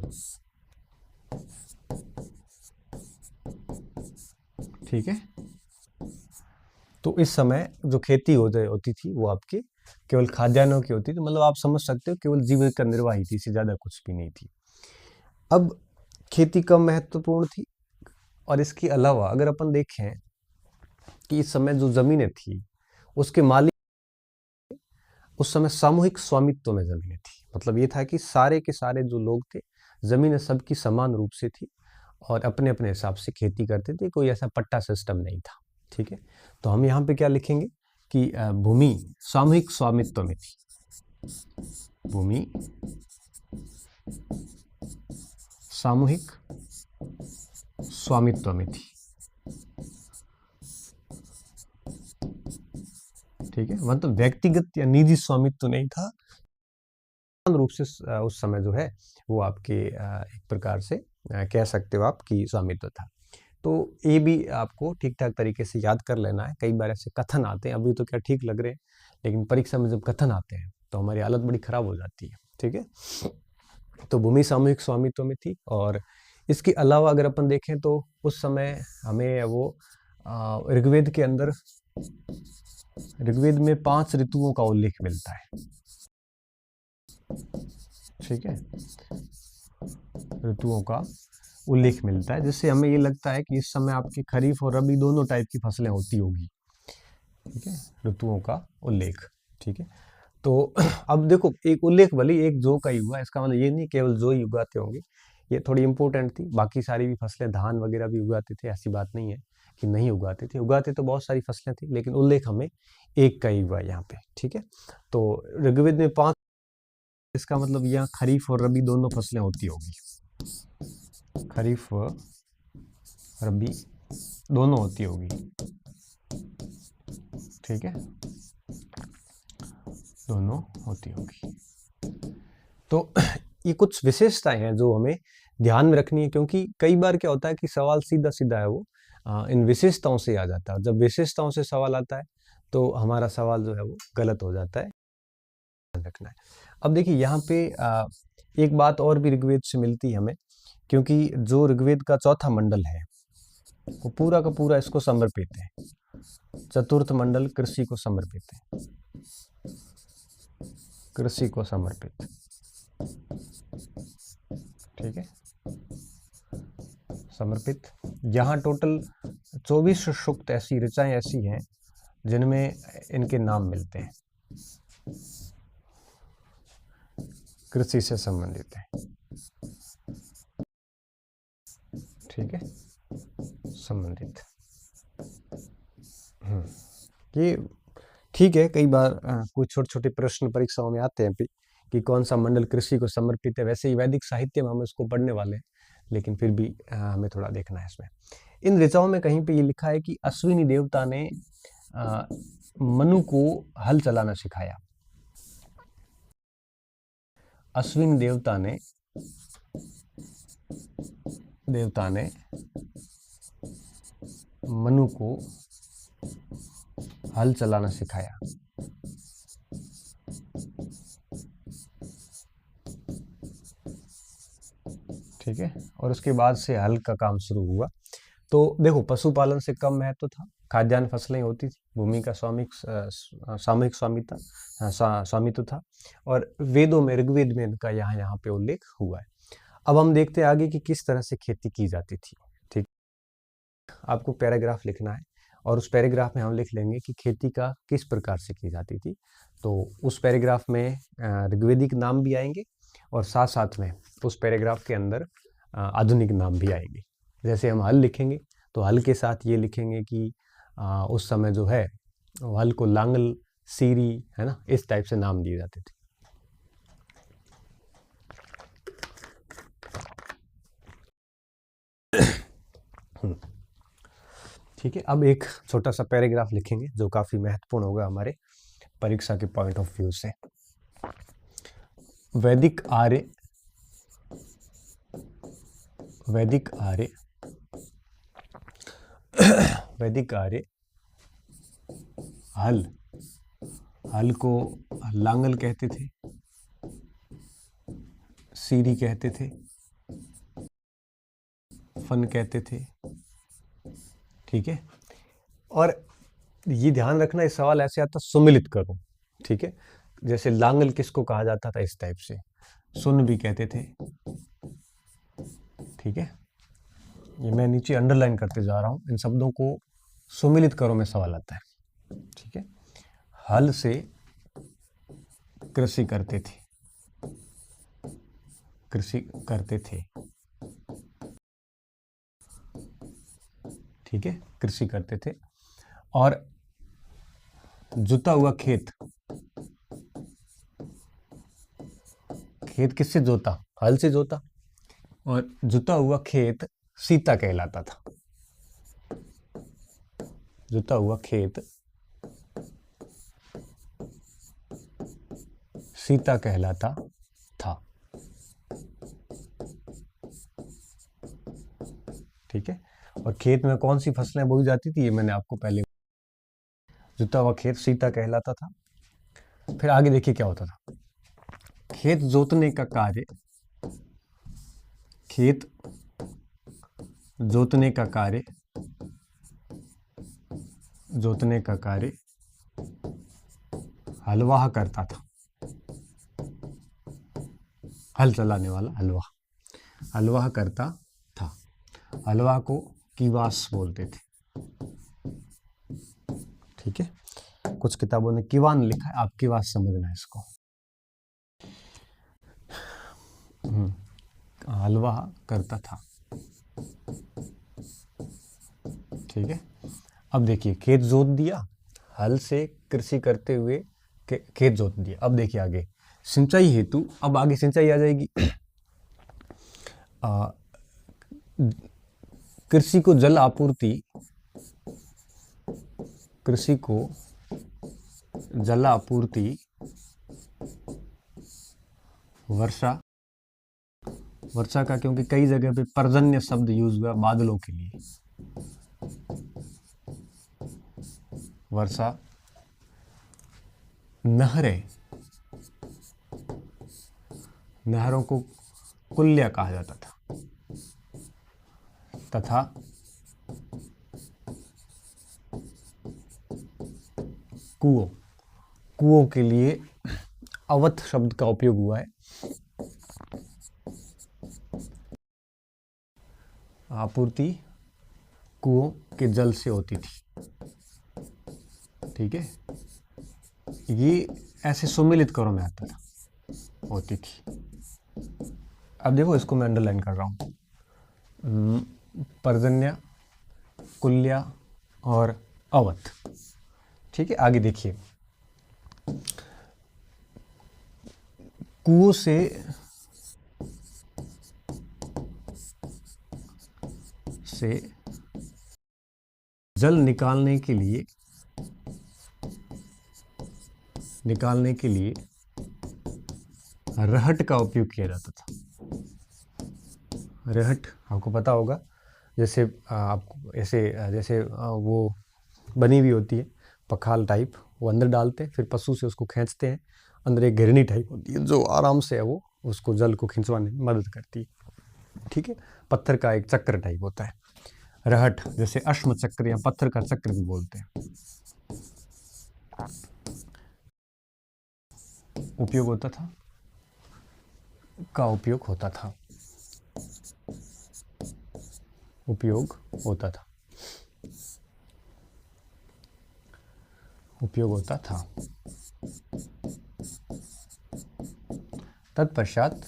ठीक है, तो इस समय जो खेती होती थी वो आपकी केवल खाद्यान्नों की होती थी, मतलब आप समझ सकते हो केवल जीविका निर्वाह थी, इससे ज्यादा कुछ भी नहीं थी। अब खेती कम महत्वपूर्ण थी, और इसके अलावा अगर अपन देखें कि इस समय जो जमीनें थी उसके मालिक उस समय सामूहिक स्वामित्व में जमीनें थी। मतलब ये था कि सारे के सारे जो लोग थे, जमीनें सबकी समान रूप से थी और अपने अपने हिसाब से खेती करते थे, कोई ऐसा पट्टा सिस्टम नहीं था। ठीक है, तो हम यहाँ पे क्या लिखेंगे कि भूमि सामूहिक स्वामित्व में थी, भूमि सामूहिक स्वामित्व में थी। ठीक है, मतलब व्यक्तिगत या निजी स्वामित्व नहीं था, रूप से उस समय जो है वो आपके एक प्रकार से कह सकते हो आप कि स्वामित्व था। तो ये भी आपको ठीक ठाक तरीके से याद कर लेना है। कई बार ऐसे कथन आते हैं, अभी तो क्या ठीक लग रहे हैं, लेकिन परीक्षा में जब कथन आते हैं तो हमारी हालत बड़ी खराब हो जाती है। ठीक है, तो भूमि सामूहिक स्वामित्व में थी, और इसके अलावा अगर अपन देखें तो उस समय हमें वो ऋग्वेद के अंदर, ऋग्वेद में 5 ऋतुओं का उल्लेख मिलता है। ठीक है, ऋतुओं का उल्लेख मिलता है, जिससे हमें ये लगता है कि इस समय आपकी खरीफ और रबी दोनों टाइप की फसलें होती होगी। ठीक है, ऋतुओं का उल्लेख। ठीक है, तो अब देखो, एक उल्लेख भले एक जौ का ही हुआ, इसका मतलब ये नहीं केवल जौ ही उगाते होंगे, ये थोड़ी इंपॉर्टेंट थी। बाकी सारी भी फसलें, धान वगैरह भी उगाते थे, ऐसी बात नहीं है कि नहीं उगाते थे, उगाते तो बहुत सारी फसलें थी, लेकिन उल्लेख हमें एक का ही हुआ यहाँ पे। ठीक है, तो ऋग्वेद में 5, इसका मतलब यहाँ खरीफ और रबी दोनों फसलें होती होगी, खरीफ व रबी दोनों होती होगी। ठीक है, दोनों होती होगी। तो ये कुछ विशेषताएं हैं जो हमें ध्यान में रखनी है, क्योंकि कई बार क्या होता है कि सवाल सीधा सीधा है वो इन विशेषताओं से आ जाता है, और जब विशेषताओं से सवाल आता है तो हमारा सवाल जो है वो गलत हो जाता है, रखना है। अब देखिए यहाँ पे एक बात और भी ऋग्वेद से मिलती है हमें, क्योंकि जो ऋग्वेद का चौथा मंडल है वो पूरा का पूरा इसको समर्पित है, चतुर्थ मंडल कृषि को समर्पित है, कृषि को समर्पित। ठीक है, समर्पित। यहाँ टोटल 24 सूक्त ऐसी ऋचाएं ऐसी हैं जिनमें इनके नाम मिलते हैं, कृषि से संबंधित है। ठीक है, संबंधित। ये ठीक है, कई बार कुछ छोटे छोटे प्रश्न परीक्षाओं में आते हैं कि कौन सा मंडल कृषि को समर्पित है। वैसे ही वैदिक साहित्य में हम इसको पढ़ने वाले हैं, लेकिन फिर भी हमें थोड़ा देखना है इसमें। इन ऋचाओं में कहीं पे ये लिखा है कि अश्विनी देवता ने मनु को हल चलाना सिखाया। अश्विनी देवता ने मनु को हल चलाना सिखाया। ठीक है, और उसके बाद से हल का काम शुरू हुआ। तो देखो, पशुपालन से कम महत्व था, खाद्यान्न फसलें होती थी, भूमि का सामूहिक स्वामित्व था, और वेदों में, ऋग्वेद में इनका यहाँ पे उल्लेख हुआ है। अब हम देखते हैं आगे कि किस तरह से खेती की जाती थी। ठीक, आपको पैराग्राफ लिखना है, और उस पैराग्राफ में हम लिख लेंगे कि खेती का किस प्रकार से की जाती थी। तो उस पैराग्राफ में ऋग्वेदिक नाम भी आएंगे, और साथ साथ में उस पैराग्राफ के अंदर आधुनिक नाम भी आएंगे। जैसे हम हल लिखेंगे तो हल के साथ ये लिखेंगे कि उस समय जो है हल को लांगल, सीरी, है ना, इस टाइप से नाम दिए जाते थे। ठीक है, अब एक छोटा सा पैराग्राफ लिखेंगे जो काफी महत्वपूर्ण होगा हमारे परीक्षा के पॉइंट ऑफ व्यू से। वैदिक आर्य हल को लांगल कहते थे, सीरी कहते थे, फन कहते थे। ठीक है, और ये ध्यान रखना, इस सवाल ऐसे आता सुमिलित करो। ठीक है, जैसे लांगल किसको कहा जाता था, इस टाइप से सुन भी कहते थे। ठीक है, ये मैं नीचे अंडरलाइन करते जा रहा हूं, इन शब्दों को सुमिलित करो में सवाल आता है। ठीक है, हल से कृषि करते थे, ठीक है, कृषि करते थे। और जुता हुआ खेत किससे जोता, हल से जोता, और जुता हुआ खेत सीता कहलाता था। जुता हुआ खेत सीता कहलाता था। ठीक है, और खेत में कौन सी फसलें बोई जाती थी, ये मैंने आपको पहले, जुता हुआ खेत सीता कहलाता था। फिर आगे देखिए क्या होता था, खेत जोतने का कार्य जोतने का कार्य हलवाह करता था। हल चलाने वाला हलवाह करता था। हलवा को किवास बोलते थे। ठीक है, कुछ किताबों ने किवान लिखा है, आप किवास समझना है इसको। हलवा करता था। ठीक है, अब देखिए खेत जोत दिया, हल से कृषि करते हुए खेत जोत दिया। अब देखिए आगे सिंचाई हेतु, अब आगे सिंचाई आ जाएगी। कृषि को जल आपूर्ति, कृषि को जल आपूर्ति वर्षा का, क्योंकि कई जगह पे पर्जन्य शब्द यूज हुआ बादलों के लिए। वर्षा, नहरों को कुल्या कहा जाता था, तथा कुओं के लिए अवत शब्द का उपयोग हुआ है। आपूर्ति कुओं के जल से होती थी। ठीक है, ये ऐसे सुमेलित करों में आता था, होती थी। अब देखो इसको मैं अंडरलाइन कर रहा हूं, पर्जन्य, कुल्या और अवत। ठीक है, आगे देखिए, कुओं से जल निकालने के लिए रहट का उपयोग किया जाता था। रहट आपको पता होगा, जैसे आपको जैसे वो बनी हुई होती है पखाल टाइप, वो अंदर डालते हैं, फिर पशु से उसको खींचते हैं। अंदर एक घिरनी टाइप होती है जो आराम से है वो उसको जल को खिंचवाने में मदद करती है। ठीक है, पत्थर का एक चक्र टाइप होता है रहट, जैसे अश्म चक्र या पत्थर का चक्र भी बोलते हैं। उपयोग होता था, उपयोग होता था। तत्पश्चात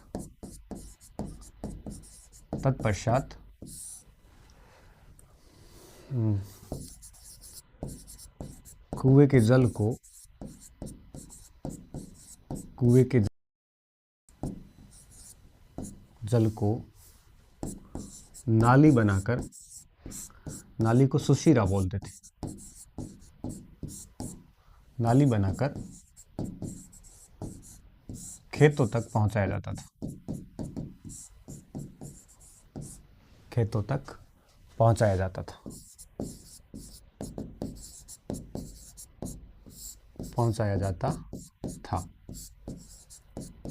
कुएं के जल को नाली बनाकर, नाली को सुशीरा बोलते थे, नाली बनाकर खेतों तक पहुंचाया जाता था।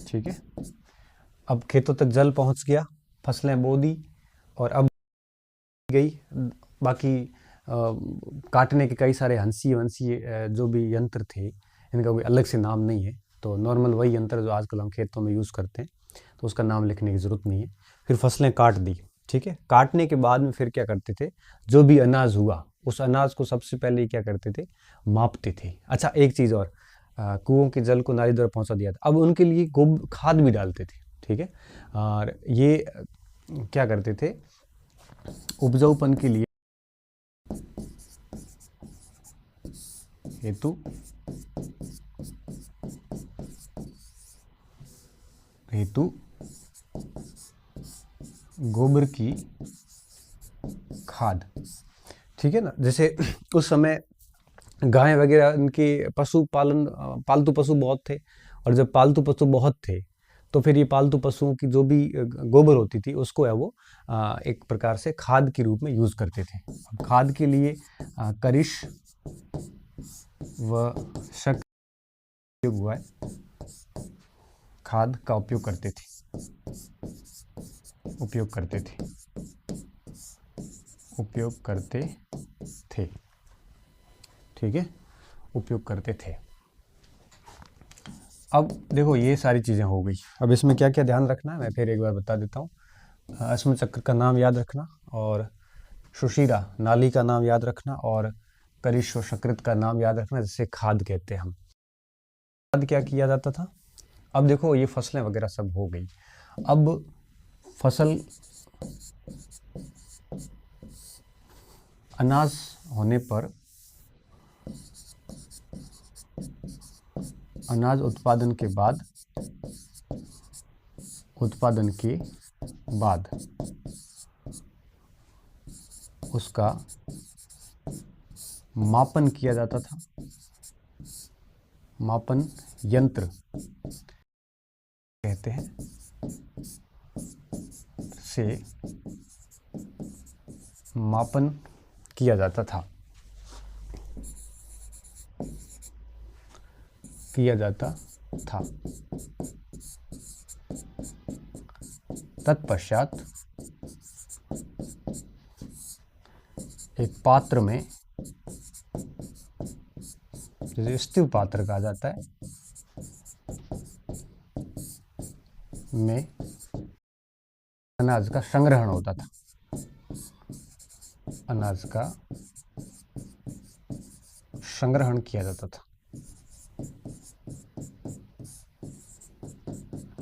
ठीक है, अब खेतों तक जल पहुंच गया, फसलें बो दी, और अब गई बाकी काटने के कई सारे हंसी जो भी यंत्र थे, इनका कोई अलग से नाम नहीं है, तो नॉर्मल वही यंत्र जो आजकल हम खेतों में यूज़ करते हैं, तो उसका नाम लिखने की ज़रूरत नहीं है। फिर फसलें काट दी। ठीक है, काटने के बाद में फिर क्या करते थे, जो भी अनाज हुआ उस अनाज को सबसे पहले क्या करते थे, मापते थे। अच्छा, एक चीज़ और, कुओं के जल को नाली द्वारा पहुंचा दिया था, अब उनके लिए खाद भी डालते थे। ठीक है, और ये क्या करते थे, उपजाऊपन के लिए हेतु गोबर की खाद। ठीक है ना, जैसे उस समय गाय वगैरह, इनके पालतू पशु बहुत थे, और जब पालतू पशु बहुत थे तो फिर ये पालतू पशुओं की जो भी गोबर होती थी उसको है वो एक प्रकार से खाद के रूप में यूज करते थे। खाद के लिए करिश व शक हुआ है, खाद का उपयोग करते थे। उपयोग करते थे। ठीक है, उपयोग करते थे। अब देखो ये सारी चीज़ें हो गई। अब इसमें क्या क्या ध्यान रखना है मैं फिर एक बार बता देता हूँ। अश्म चक्र का नाम याद रखना, और सुशिरा नाली का नाम याद रखना, और करिश्व शकृत का नाम याद रखना, जिसे खाद कहते हैं हम। खाद क्या किया जाता था? अब देखो ये फसलें वगैरह सब हो गई। अब फसल अनाज होने पर, अनाज उत्पादन के बाद उसका मापन किया जाता था। मापन यंत्र कहते हैं से मापन किया जाता था। तत्पश्चात एक पात्र में, जिसे स्टीव पात्र कहा जाता है, में अनाज का संग्रहण होता था। अनाज का संग्रहण किया जाता था।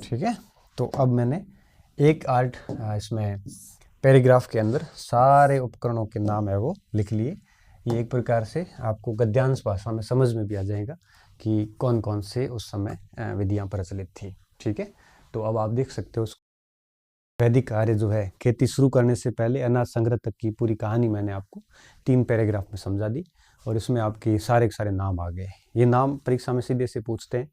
ठीक है, तो अब मैंने एक आर्ट इसमें पैराग्राफ के अंदर सारे उपकरणों के नाम है वो लिख लिए। ये एक प्रकार से आपको गद्यांश भाषा में समझ में भी आ जाएगा कि कौन कौन से उस समय विधियां प्रचलित थी। ठीक है, तो अब आप देख सकते हो वैदिक कार्य जो है, खेती शुरू करने से पहले अनाज संग्रह तक की पूरी कहानी मैंने आपको 3 पैराग्राफ में समझा दी, और इसमें आपके सारे के सारे नाम आ गए। ये नाम परीक्षा में सीधे से पूछते हैं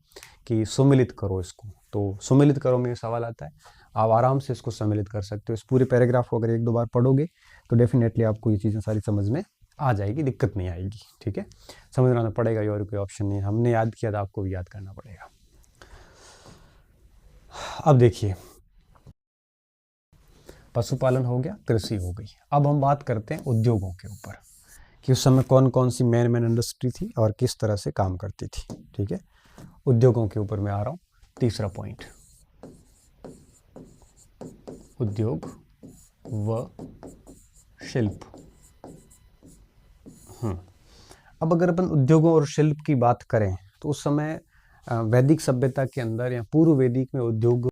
कि सुमिलित करो इसको, तो सुमिलित करो में सवाल आता है। आप आराम से इसको सम्मिलित कर सकते हो। इस पूरे पैराग्राफ को अगर 1-2 बार पढ़ोगे तो डेफिनेटली आपको ये चीज़ें सारी समझ में आ जाएगी, दिक्कत नहीं आएगी। ठीक है, समझना पड़ेगा, ये और कोई ऑप्शन नहीं है। हमने याद किया था, आपको भी याद करना पड़ेगा। अब देखिए, पशुपालन हो गया, कृषि हो गई। अब हम बात करते हैं उद्योगों के ऊपर कि उस समय कौन कौन सी मेन इंडस्ट्री थी और किस तरह से काम करती थी। ठीक है, उद्योगों के ऊपर मैं आ रहा हूँ। तीसरा पॉइंट, उद्योग व शिल्प। अब अगर अपन उद्योगों और शिल्प की बात करें तो उस समय वैदिक सभ्यता के अंदर या पूर्व वैदिक में उद्योग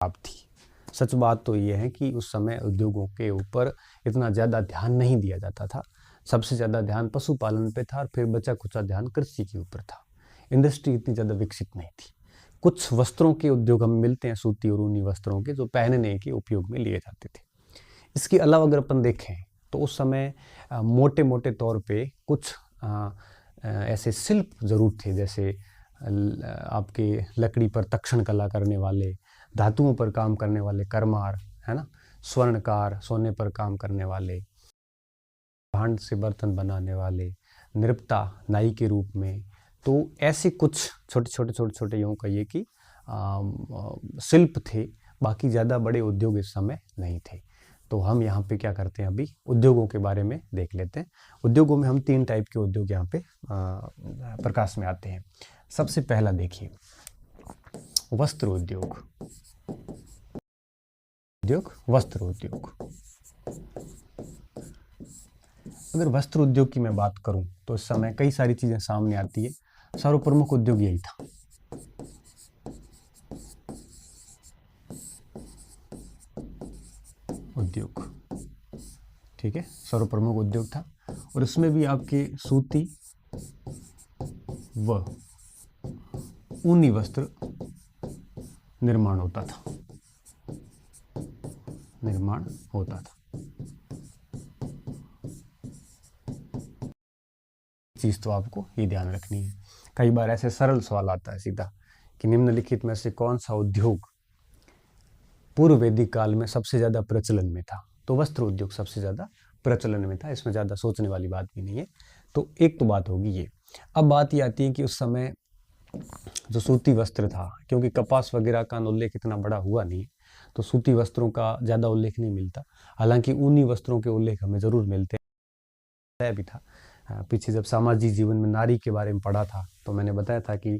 थी। सच बात तो ये है कि उस समय उद्योगों के ऊपर इतना ज़्यादा ध्यान नहीं दिया जाता था। सबसे ज़्यादा ध्यान पशुपालन पे था, और फिर बचा कुचा ध्यान कृषि के ऊपर था। इंडस्ट्री इतनी ज़्यादा विकसित नहीं थी। कुछ वस्त्रों के उद्योग हमें मिलते हैं, सूती और ऊनी वस्त्रों के, जो पहनने के उपयोग में लिए जाते थे। इसके अलावा अगर अपन देखें तो उस समय मोटे मोटे तौर पे कुछ ऐसे शिल्प जरूर थे, जैसे आपके लकड़ी पर तक्षण कला करने वाले, धातुओं पर काम करने वाले करमार, है ना, स्वर्णकार, सोने पर काम करने वाले, भांड से बर्तन बनाने वाले, नृपता नाई के रूप में। तो ऐसे कुछ छोटे छोटे यूँ कहिए कि शिल्प थे। बाकी ज़्यादा बड़े उद्योग इस समय नहीं थे। तो हम यहाँ पे क्या करते हैं, अभी उद्योगों के बारे में देख लेते हैं। उद्योगों में हम 3 टाइप के उद्योग यहाँ पे प्रकाश में आते हैं। सबसे पहला देखिए, वस्त्र उद्योग। वस्त्र उद्योग। अगर वस्त्र उद्योग की मैं बात करूं तो इस समय कई सारी चीजें सामने आती है। सर्वप्रमुख उद्योग यही था। उद्योग, ठीक है, सर्वप्रमुख उद्योग था, और इसमें भी आपके सूती व ऊनी वस्त्र निर्माण होता था। चीज तो आपको ये ध्यान रखनी है। कई बार ऐसे सरल सवाल आता है सीधा कि निम्नलिखित में से कौन सा उद्योग पूर्व वैदिक काल में सबसे ज्यादा प्रचलन में था? तो वस्त्र उद्योग सबसे ज्यादा प्रचलन में था, इसमें ज्यादा सोचने वाली बात भी नहीं है। तो एक तो बात होगी ये। अब बात ये आती है कि उस समय जो सूती वस्त्र था, क्योंकि कपास वगैरह का उल्लेख इतना बड़ा हुआ नहीं, तो सूती वस्त्रों का ज़्यादा उल्लेख नहीं मिलता। हालांकि ऊनी वस्त्रों के उल्लेख हमें ज़रूर मिलते हैं। भी था पीछे जब सामाजिक जीवन में नारी के बारे में पढ़ा था तो मैंने बताया था कि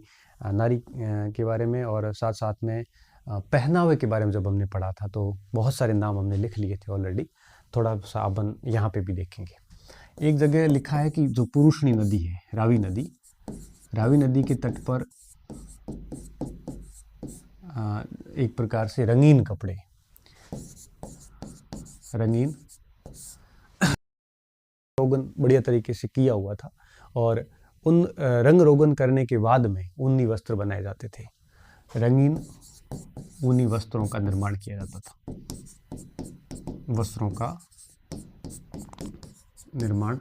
नारी के बारे में और साथ साथ में पहनावे के बारे में जब हमने पढ़ा था तो बहुत सारे नाम हमने लिख लिए थे ऑलरेडी। थोड़ा सा अपन यहाँ पे भी देखेंगे। एक जगह लिखा है कि जो पुरुषनी नदी है रावी नदी के तट पर एक प्रकार से रंगीन रोगन बढ़िया तरीके से किया हुआ था और उन रंग रोगन करने के बाद में ऊनी वस्त्र बनाए जाते थे। रंगीन ऊनी वस्त्रों का निर्माण किया जाता था। वस्त्रों का निर्माण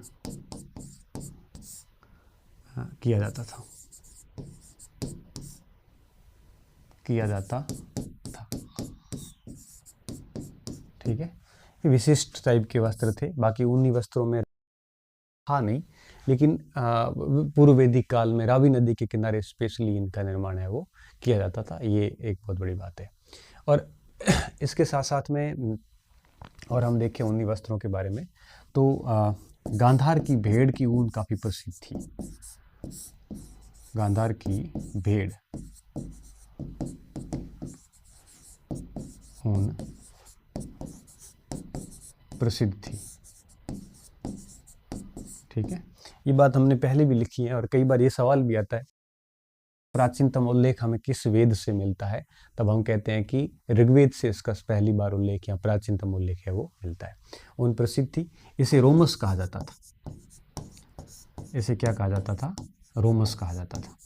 किया जाता था। ठीक है, ये विशिष्ट टाइप के वस्त्र थे। बाकी ऊनी वस्त्रों में था नहीं, लेकिन पूर्व वैदिक काल में रावी नदी के किनारे स्पेशली इनका निर्माण है वो किया जाता था। ये एक बहुत बड़ी बात है। और इसके साथ साथ में और हम देखें ऊनी वस्त्रों के बारे में तो गांधार की भेड़ की ऊन काफ़ी प्रसिद्ध थी। गांधार की भेड़ ऊन प्रसिद्ध थी। ठीक है, ये बात हमने पहले भी लिखी है और कई बार ये सवाल भी आता है प्राचीनतम उल्लेख हमें किस वेद से मिलता है। तब हम कहते हैं कि ऋग्वेद से इसका पहली बार उल्लेख या प्राचीनतम उल्लेख है वो मिलता है। ऊन प्रसिद्ध थी। इसे रोमस कहा जाता था। इसे क्या कहा जाता था? रोमस कहा जाता था।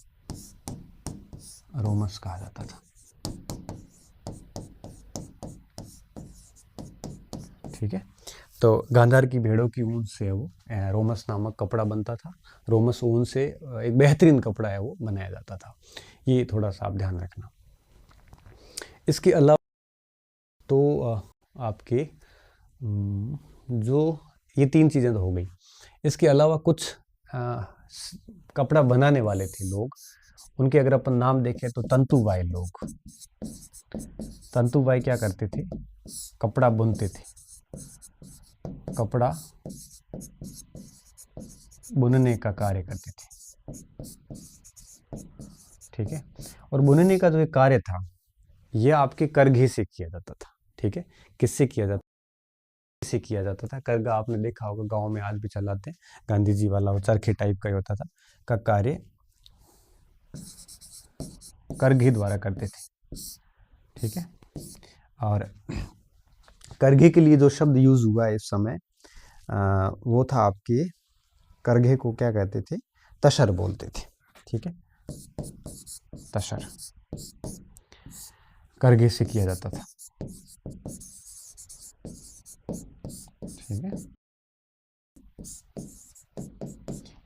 रोमस कहा जाता था। ठीक है, तो गांधार की भेड़ों की ऊन से वो रोमस नामक कपड़ा बनता था। रोमस ऊन से एक बेहतरीन कपड़ा है वो बनाया जाता था। ये थोड़ा सा आप ध्यान रखना। इसके अलावा तो आपके जो ये 3 चीज़ें तो हो गई। इसके अलावा कुछ कपड़ा बनाने वाले थे लोग, उनके अगर अपन नाम देखें तो तंतुबाई लोग। तंतुबाई क्या करते थे? कपड़ा बुनते थे। कपड़ा बुनने का कार्य करते थे। ठीक है, और बुनने का जो एक कार्य था ये आपके करघे से किया जाता था। ठीक है, किससे किया जाता था? करघा आपने देखा होगा, गांव में आज भी चलाते हैं, गांधी जी वाला वो चरखे टाइप का ही होता था। का कार्य करघे द्वारा करते थे। ठीक है, और करघे के लिए जो शब्द यूज हुआ है इस समय वो था आपके करघे को क्या कहते थे? तशर बोलते थे। ठीक है, तशर करघे से किया जाता था। ठीक है,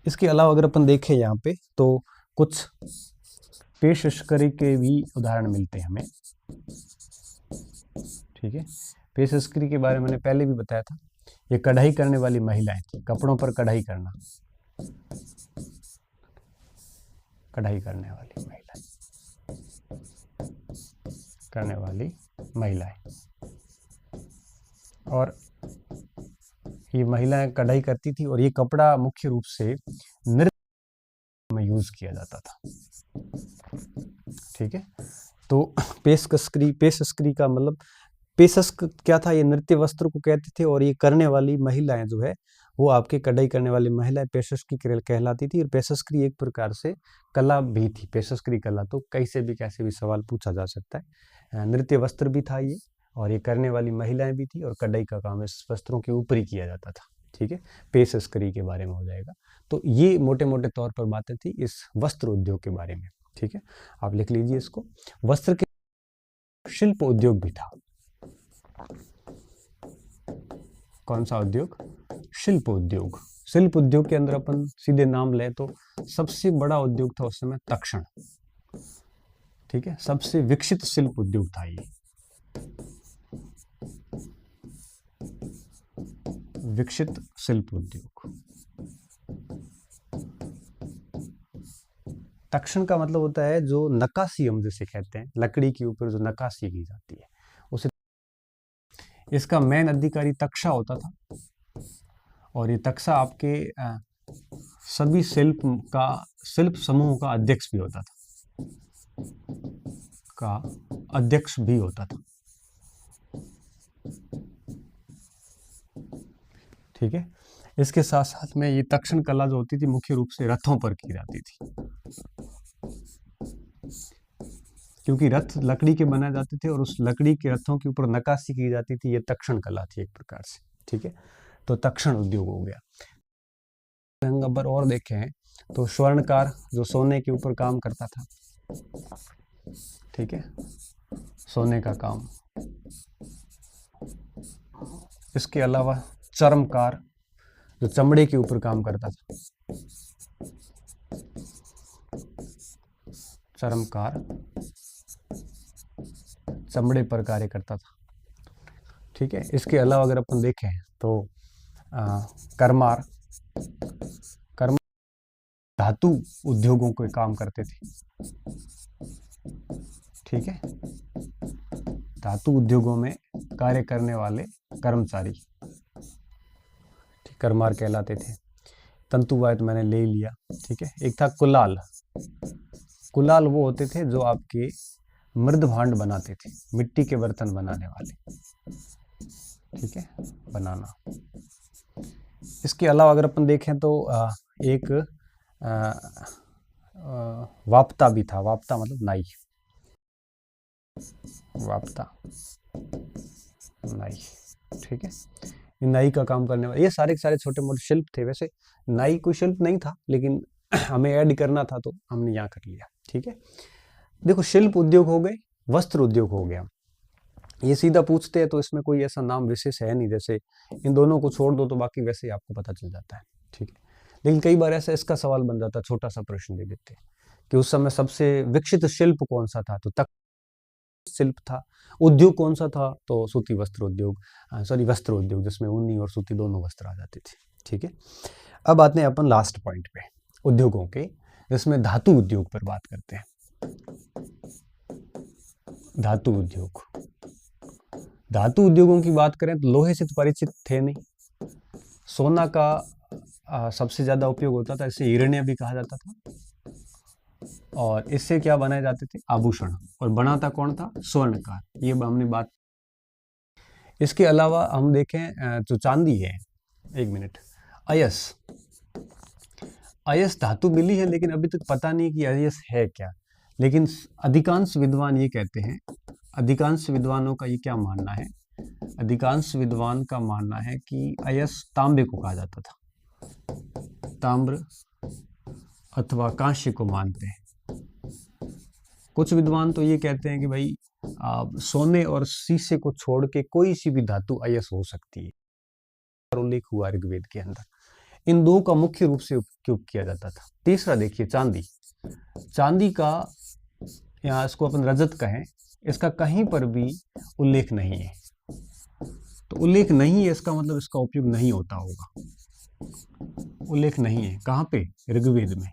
इसके अलावा अगर अपन देखें यहाँ पे तो कुछ पेशकरी के भी उदाहरण मिलते हैं हमें। ठीक है, पेशकरी के बारे में मैंने पहले भी बताया था। ये कढ़ाई करने वाली महिलाएं थी, कपड़ों पर कढ़ाई करना, कढ़ाई करने वाली महिलाएं। और ये महिलाएं कढ़ाई करती थी और ये कपड़ा मुख्य रूप से नृत्य में यूज किया जाता था। ठीक है, तो पेशकरी का मतलब पेशस क्या था? ये नृत्य वस्त्र को कहते थे और ये करने वाली महिलाएं जो है वो आपके कढ़ाई करने वाली महिलाएं पेशस्करी कहलाती थी। और पेशस्करी एक प्रकार से कला भी थी। पेशस्करी कला तो कैसे भी सवाल पूछा जा सकता है। नृत्य वस्त्र भी था ये, और ये करने वाली महिलाएं भी थी, और कढ़ाई का काम इस वस्त्रों के ऊपर ही किया जाता था। ठीक है, पेशस्करी के बारे में हो जाएगा। तो ये मोटे मोटे तौर पर बातें थी इस वस्त्र उद्योग के बारे में। ठीक है, आप लिख लीजिए इसको। वस्त्र के शिल्प उद्योग भी था। कौन सा उद्योग? शिल्प उद्योग। शिल्प उद्योग के अंदर अपन सीधे नाम ले तो सबसे बड़ा उद्योग था उस समय तक्षण। ठीक है, सबसे विकसित शिल्प उद्योग था ये। विकसित शिल्प उद्योग। तक्षण का मतलब होता है जो नक्काशी हम जैसे कहते हैं, लकड़ी के ऊपर जो नक्काशी की जाती है उसे इसका मेन अधिकारी तक्षा होता था और ये तक्षा आपके सभी शिल्प समूह का अध्यक्ष भी होता था। ठीक है। इसके साथ साथ में ये तक्षण कला जो होती थी मुख्य रूप से रथों पर की जाती थी, क्योंकि रथ लकड़ी के बनाए जाते थे और उस लकड़ी के रथों के ऊपर नक्काशी की जाती थी। ये तक्षण कला थी एक प्रकार से। ठीक है, तो तक्षण उद्योग हो गया। अगर और देखें तो स्वर्णकार जो सोने के ऊपर काम करता था, ठीक है, सोने का काम। इसके अलावा चर्मकार जो चमड़े के ऊपर काम करता था, चर्मकार चमड़े पर कार्य करता था। ठीक है। इसके अलावा अगर अपन देखें तो कर्मार धातु उद्योगों के काम करते थे। ठीक है, धातु उद्योगों में कार्य करने वाले कर्मचारी कर्मार कहलाते थे। तंतुवायत मैंने ले लिया। ठीक है। एक था कुलाल। कुलाल वो होते थे जो आपके मृद भांड बनाते थे, मिट्टी के बर्तन बनाने वाले। ठीक है, बनाना। इसके अलावा अगर अपन देखें तो एक वाप्ता भी था। वाप्ता मतलब नाई। वाप्ता नाई। ठीक है, नाई का काम करने वाले ये सारे के सारे छोटे मोटे शिल्प थे। वैसे नाई कोई शिल्प नहीं था, लेकिन हमें ऐड करना था तो हमने यहाँ कर लिया। ठीक है, देखो शिल्प उद्योग हो गए, वस्त्र उद्योग हो गया। ये सीधा पूछते हैं तो इसमें कोई ऐसा नाम विशेष है नहीं, जैसे इन दोनों को छोड़ दो तो बाकी वैसे ही आपको पता चल जाता है। ठीक है, लेकिन कई बार ऐसा इसका सवाल बन जाता है, छोटा सा प्रश्न दे देते हैं कि उस समय सबसे विकसित शिल्प कौन सा था, तो तक शिल्प था। उद्योग कौन सा था, तो सूती वस्त्र उद्योग, वस्त्र उद्योग, जिसमें ऊनी और सूती दोनों वस्त्र आ जाते थे। ठीक है, अब आते हैं अपन लास्ट पॉइंट पे उद्योगों के, जिसमें धातु उद्योग पर बात करते हैं। धातु उद्योग, धातु उद्योगों की बात करें तो लोहे से तो परिचित थे नहीं। सोना का सबसे ज्यादा उपयोग होता था, इसे हिरण्य भी कहा जाता था। और इससे क्या बनाए जाते थे, आभूषण। और बनाता कौन था, स्वर्णकार। ये हमने बात। इसके अलावा हम देखें जो चांदी है, एक मिनट, अयस। अयस धातु मिली है, लेकिन अभी तक पता नहीं कि अयस है क्या। लेकिन अधिकांश विद्वान ये कहते हैं, अधिकांश विद्वानों का ये क्या मानना है, अधिकांश विद्वान का मानना है कि अयस तांबे को कहा जाता था। ताम्र अथवा कांस्य को मानते हैं। कुछ विद्वान तो ये कहते हैं कि भाई सोने और शीशे को छोड़ के कोई सी भी धातु अयस हो सकती है, उल्लेख हुआ ऋग्वेद के अंदर। इन दो का मुख्य रूप से उपयोग किया जाता था। तीसरा देखिए, चांदी। चांदी का, यहाँ इसको अपन रजत कहें, इसका कहीं पर भी उल्लेख नहीं है। तो उल्लेख नहीं है, इसका मतलब इसका उपयोग नहीं होता होगा। उल्लेख नहीं है कहाँ पे, ऋग्वेद में।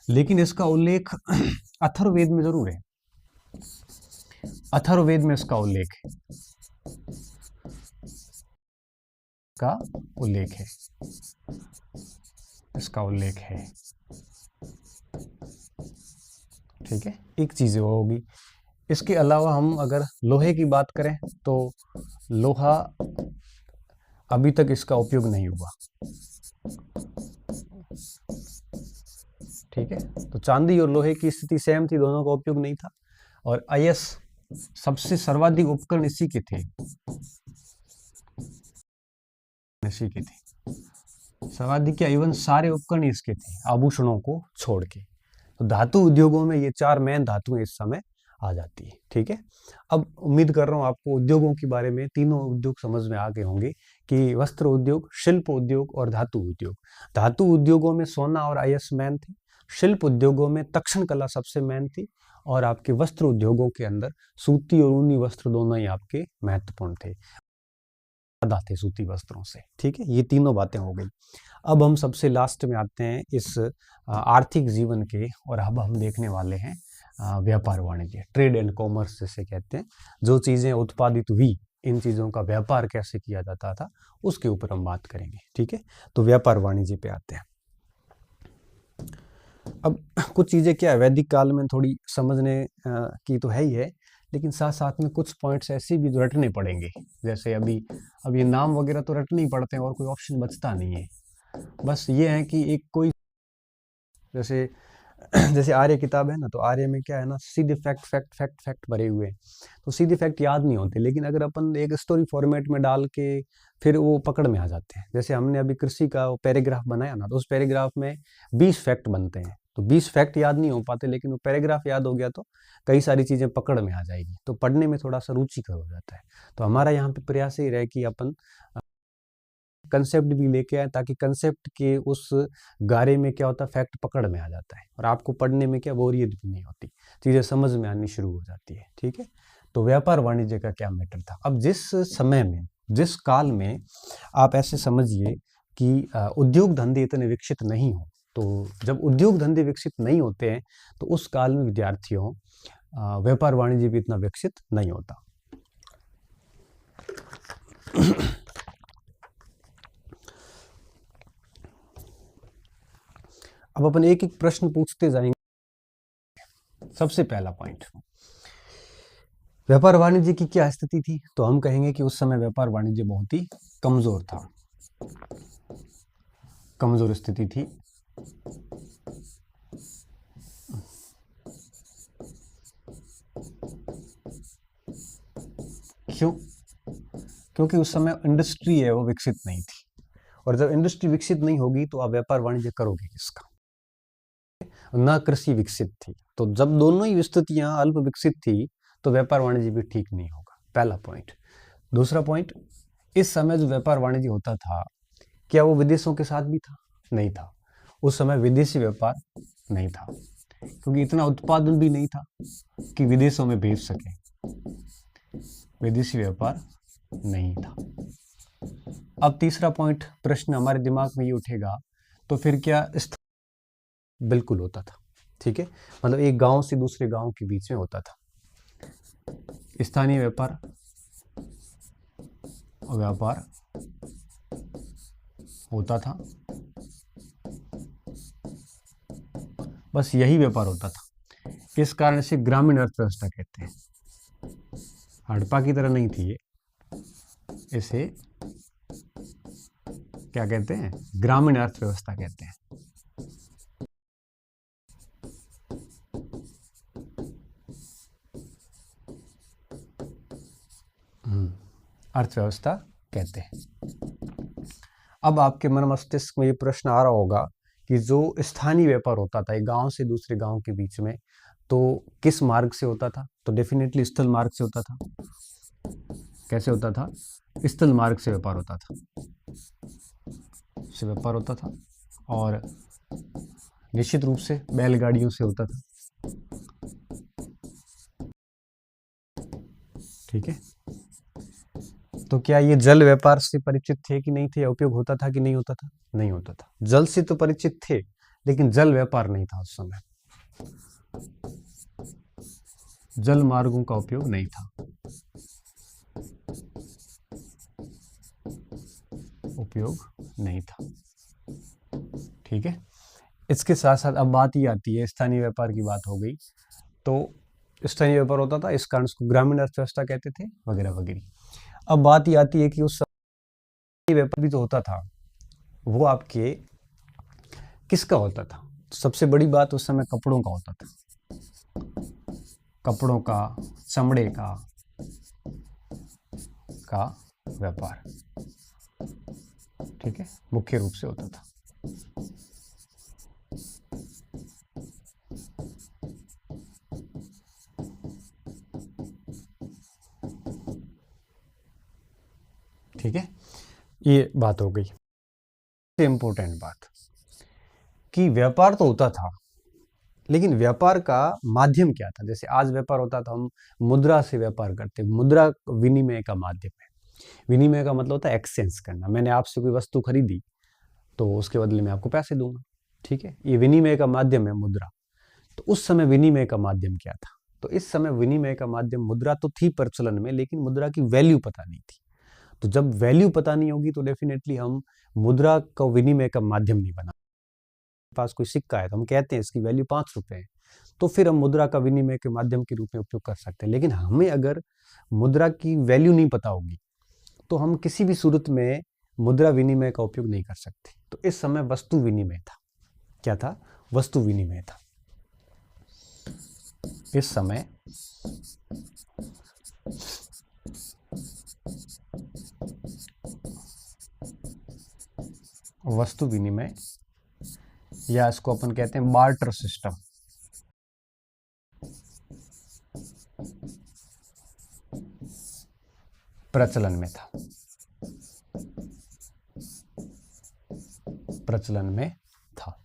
लेकिन इसका उल्लेख अथर्ववेद में जरूर है। अथर्ववेद में इसका उल्लेख है, का उल्लेख है, इसका उल्लेख है। ठीक है, एक चीज वो होगी। इसके अलावा हम अगर लोहे की बात करें तो लोहा अभी तक इसका उपयोग नहीं हुआ। ठीक है, तो चांदी और लोहे की स्थिति सेम थी, दोनों का उपयोग नहीं था। और अयस सबसे सर्वाधिक उपकरण इसी के थे, इसी के थे सर्वाधिक, क्या इवन सारे उपकरण इसके थे, आभूषणों को छोड़ के। तो धातु उद्योगों में ये चार मेन धातुएं इस समय आ जाती है। ठीक है, अब उम्मीद कर रहा हूँ आपको उद्योगों के बारे में तीनों उद्योग समझ में आ गए होंगे कि वस्त्र उद्योग, शिल्प उद्योग और धातु उद्योग। धातु उद्योगों में सोना और अयस मैन थे। शिल्प उद्योगों में तक्षण कला सबसे मेन थी। और आपके वस्त्र उद्योगों के अंदर सूती और ऊनी वस्त्र दोनों ही आपके महत्वपूर्ण थे, ज्यादा थे सूती वस्त्रों से। ठीक है, ये तीनों बातें हो गई। अब हम सबसे लास्ट में आते हैं इस आर्थिक जीवन के, और अब हम देखने वाले हैं व्यापार वाणिज्य, ट्रेड एंड कॉमर्स जिसे कहते हैं। जो चीजें उत्पादित हुई इन चीज़ों का व्यापार कैसे किया जाता था उसके ऊपर हम बात करेंगे। ठीक है, तो व्यापार वाणिज्य पे आते हैं। अब कुछ चीज़ें क्या है, वैदिक काल में थोड़ी समझने की तो है ही है, लेकिन साथ साथ में कुछ पॉइंट्स ऐसे भी जो रटने पड़ेंगे। जैसे अब ये नाम वगैरह तो रटने ही पड़ते हैं और कोई ऑप्शन बचता नहीं है। बस ये है कि एक कोई जैसे जैसे आर्य किताब है ना, तो आर्य में क्या है ना, सीधे फैक्ट फैक्ट फैक्ट फैक्ट भरे हुए हैं, तो सीधे फैक्ट याद नहीं होते, लेकिन अगर अपन एक स्टोरी फॉर्मेट में डाल के फिर वो पकड़ में आ जाते हैं। जैसे हमने अभी कृषि का पैराग्राफ बनाया ना, तो उस पैराग्राफ में 20 फैक्ट बनते हैं, तो 20 फैक्ट याद नहीं हो पाते, लेकिन वो पैराग्राफ याद हो गया तो कई सारी चीज़ें पकड़ में आ जाएगी, तो पढ़ने में थोड़ा सा रुचिकर हो जाता है। तो हमारा यहाँ पे प्रयास ही रहे कि अपन कंसेप्ट भी लेके आए, ताकि कंसेप्ट के उस गारे में क्या होता है, फैक्ट पकड़ में आ जाता है और आपको पढ़ने में क्या बोरियत भी नहीं होती, चीज़ें समझ में आनी शुरू हो जाती है। ठीक है, तो व्यापार वाणिज्य का क्या मैटर था। अब जिस समय में, जिस काल में आप ऐसे समझिए कि उद्योग धंधे इतने विकसित नहीं हो, तो जब उद्योग धंधे विकसित नहीं होते हैं तो उस काल में विद्यार्थियों व्यापार वाणिज्य भी इतना विकसित नहीं होता। अब अपन एक एक प्रश्न पूछते जाएंगे। सबसे पहला पॉइंट, व्यापार वाणिज्य की क्या स्थिति थी, तो हम कहेंगे कि उस समय व्यापार वाणिज्य बहुत ही कमजोर था, कमजोर स्थिति थी। क्यों? क्योंकि उस समय इंडस्ट्री है वो विकसित नहीं थी, और जब इंडस्ट्री विकसित नहीं होगी तो आप व्यापार वाणिज्य करोगे किसका। न कृषि विकसित थी, तो जब दोनों ही स्थितियां अल्प विकसित थी तो व्यापार वाणिज्य भी ठीक नहीं होगा, पहला पॉइंट। दूसरा पॉइंट, इस समय जो व्यापार वाणिज्य होता था, क्या वो विदेशों के साथ भी था? नहीं था। उस समय विदेशी व्यापार नहीं था, क्योंकि इतना उत्पादन भी नहीं था कि विदेशों में भेज सके, विदेशी व्यापार नहीं था। अब तीसरा पॉइंट प्रश्न हमारे दिमाग में ये उठेगा, तो फिर क्या बिल्कुल होता था। ठीक है, मतलब एक गांव से दूसरे गांव के बीच में होता था स्थानीय व्यापार, व्यापार होता था, बस यही व्यापार होता था। इस कारण से ग्रामीण अर्थव्यवस्था कहते हैं। हड़प्पा की तरह नहीं थी ये, इसे क्या कहते हैं, ग्रामीण अर्थव्यवस्था कहते हैं। अर्थव्यवस्था कहते हैं। अब आपके मन मस्तिष्क में ये प्रश्न आ रहा होगा कि जो स्थानीय व्यापार होता था एक गांव से दूसरे गांव के बीच में, तो किस मार्ग से होता था? तो डेफिनेटली स्थल मार्ग से होता था। कैसे होता था? स्थल मार्ग से व्यापार होता था, से व्यापार होता था, और निश्चित रूप से बैलगाड़ियों से होता था। ठीक है, तो क्या ये जल व्यापार से परिचित थे कि नहीं थे, या उपयोग होता था कि नहीं होता था? नहीं होता था। जल से तो परिचित थे, लेकिन जल व्यापार नहीं था उस समय, जल मार्गों का उपयोग नहीं था, उपयोग नहीं था। ठीक है, इसके साथ साथ अब बात ये आती है, स्थानीय व्यापार की बात हो गई, तो स्थानीय व्यापार होता था, इस कारण उसको ग्रामीण अर्थव्यवस्था कहते थे, वगैरह वगैरह। अब बात ये आती है कि उस समय व्यापार भी तो होता था, वो आपके किसका होता था? सबसे बड़ी बात, उस समय कपड़ों का होता था, कपड़ों का, चमड़े का व्यापार। ठीक है, मुख्य रूप से होता था। ठीक है, ये बात हो गई। सबसे इंपॉर्टेंट बात कि व्यापार तो होता था, लेकिन व्यापार का माध्यम क्या था? जैसे आज व्यापार होता था, हम मुद्रा से व्यापार करते, मुद्रा विनिमय का माध्यम है। विनिमय का मतलब होता है एक्सचेंज करना। मैंने आपसे कोई वस्तु खरीदी तो उसके बदले में आपको पैसे दूंगा। ठीक है, ये विनिमय का माध्यम है मुद्रा। तो उस समय विनिमय का माध्यम क्या था? तो इस समय विनिमय का माध्यम मुद्रा तो थी प्रचलन में, लेकिन मुद्रा की वैल्यू पता नहीं थी। तो जब वैल्यू पता नहीं होगी तो डेफिनेटली हम मुद्रा का विनिमय का माध्यम नहीं बना पास। कोई सिक्का है तो हम कहते हैं इसकी वैल्यू 5 रुपए है, तो फिर हम मुद्रा का विनिमय के माध्यम के रूप में उपयोग कर सकते हैं। लेकिन हमें अगर मुद्रा की वैल्यू नहीं पता होगी तो हम किसी भी सूरत में मुद्रा विनिमय का उपयोग नहीं कर सकते। तो इस समय वस्तु विनिमय था। क्या था? वस्तु विनिमय था। इस समय वस्तु विनिमय, या इसको अपन कहते हैं बार्टर सिस्टम, प्रचलन में था। प्रचलन में था।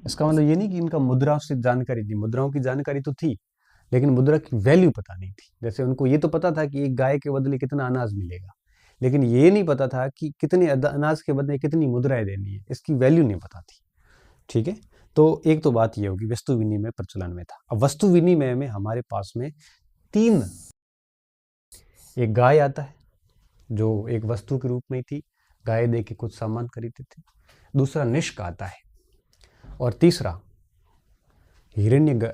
इसका मतलब ये नहीं कि इनका मुद्राओं से जानकारी थी, मुद्राओं की जानकारी तो थी, लेकिन मुद्रा की वैल्यू पता नहीं थी। जैसे उनको ये तो पता था कि एक गाय के बदले कितना अनाज मिलेगा, लेकिन ये नहीं पता था कि कितने अनाज के बदले कितनी मुद्राएं देनी है, इसकी वैल्यू नहीं पता थी। ठीक है, तो एक तो बात ये होगी वस्तु विनिमय प्रचलन में था। अब वस्तु विनिमय में हमारे पास में 3, एक गाय आता है जो एक वस्तु के रूप में थी, गाय दे के कुछ सामान खरीदते थे। दूसरा निष्क आता है, और तीसरा हिरण्य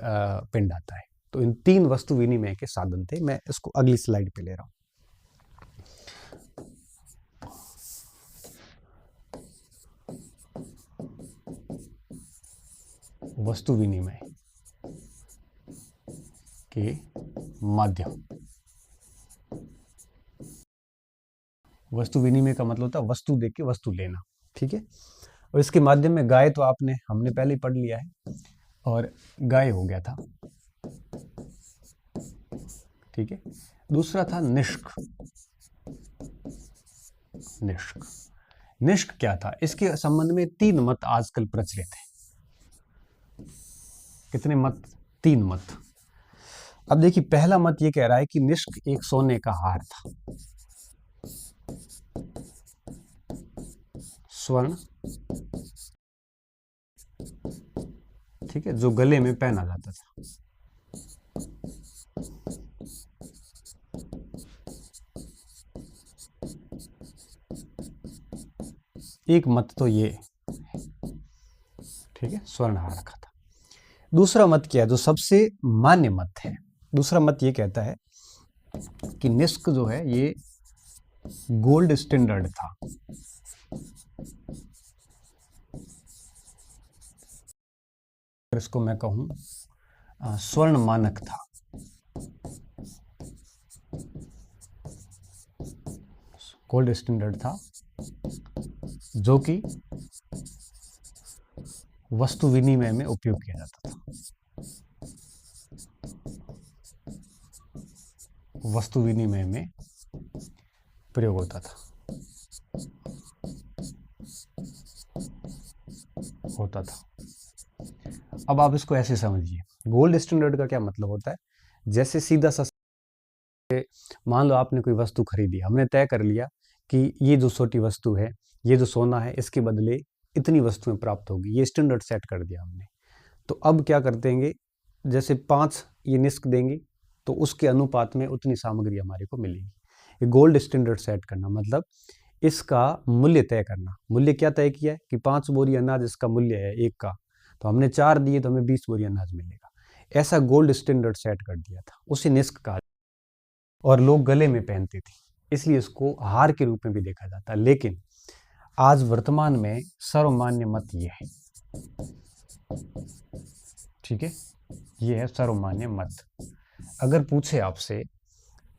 पिंड आता है। तो इन 3 वस्तु विनिमय के साधन थे। मैं इसको अगली स्लाइड पे ले रहा हूं। वस्तु विनिमय के माध्यम। वस्तु विनिमय का मतलब होता है वस्तु दे के वस्तु लेना। ठीक है, और इसके माध्यम में गाय तो हमने पहले ही पढ़ लिया है, और गाय हो गया था। ठीक है, दूसरा था निष्क। निष्क, निष्क क्या था? इसके संबंध में 3 मत आजकल प्रचलित है। कितने मत? 3 मत। अब देखिए, पहला मत ये कह रहा है कि निष्क एक सोने का हार था, स्वर्ण, ठीक है, जो गले में पहना जाता था। एक मत तो ये, ठीक है, स्वर्ण हार रखा था। दूसरा मत क्या है, जो सबसे मान्य मत है? दूसरा मत ये कहता है कि निष्क जो है ये गोल्ड स्टैंडर्ड था। इसको मैं कहूं स्वर्ण मानक था। गोल्ड स्टैंडर्ड था, जो कि वस्तु विनिमय में उपयोग किया जाता था। वस्तु विनिमय में प्रयोग होता था, अब आप इसको ऐसे समझिए, गोल्ड स्टैंडर्ड का क्या मतलब होता है? जैसे सीधा सा, मान लो आपने कोई वस्तु खरीदी, हमने तय कर लिया कि ये जो छोटी वस्तु है, ये जो सोना है, इसके बदले इतनी वस्तुएं प्राप्त होगी, ये स्टैंडर्ड सेट कर दिया हमने। तो अब क्या कर देंगे, जैसे 5 ये निष्क देंगे तो उसके अनुपात में उतनी सामग्री हमारे को मिलेगी। ये गोल्ड स्टैंडर्ड सेट करना मतलब इसका मूल्य तय करना। मूल्य क्या तय किया है कि 5 बोरी अनाज इसका मूल्य है एक का, तो हमने 4 दिए तो हमें 20 बोरी अनाज मिलेगा। ऐसा गोल्ड स्टैंडर्ड सेट कर दिया था, उसे निष्क कहा, और लोग गले में पहनते थे, इसलिए इसको हार के रूप में भी देखा जाता है। लेकिन आज वर्तमान में सर्वमान्य मत ये है, ठीक है, ये है सर्वमान्य मत। अगर पूछे आपसे,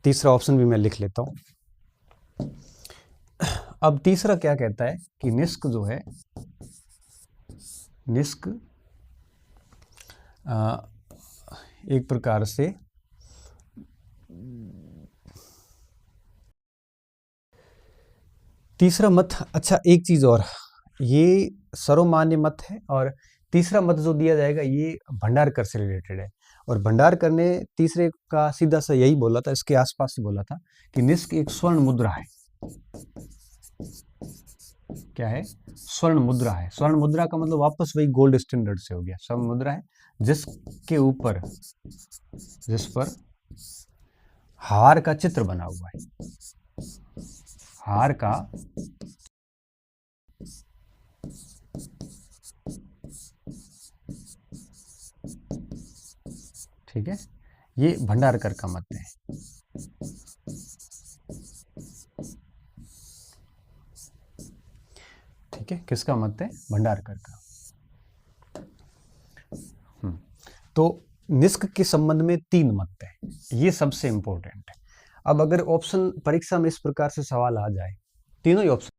तीसरा ऑप्शन भी मैं लिख लेता हूं। अब तीसरा क्या कहता है कि निष्क जो है, निष्क एक प्रकार से तीसरा मत, अच्छा एक चीज और, ये सर्वमान्य मत है, और तीसरा मत जो दिया जाएगा ये भंडार कर से रिलेटेड है। और भंडार कर ने तीसरे का सीधा सा यही बोला था, इसके आसपास से बोला था कि निष्क एक स्वर्ण मुद्रा है। क्या है, स्वर्ण मुद्रा है। स्वर्ण मुद्रा का मतलब वापस वही गोल्ड स्टैंडर्ड से हो गया। स्वर्ण मुद्रा है जिस पर हार का चित्र बना हुआ है, हार का ठीक है, ये भंडारकर का मत है। ठीक है, किसका मत है, भंडारकर का। तो निष्क के संबंध में 3 मत है, ये सबसे इंपॉर्टेंट है। अब अगर ऑप्शन परीक्षा में इस प्रकार से सवाल आ जाए, तीनों ही ऑप्शन,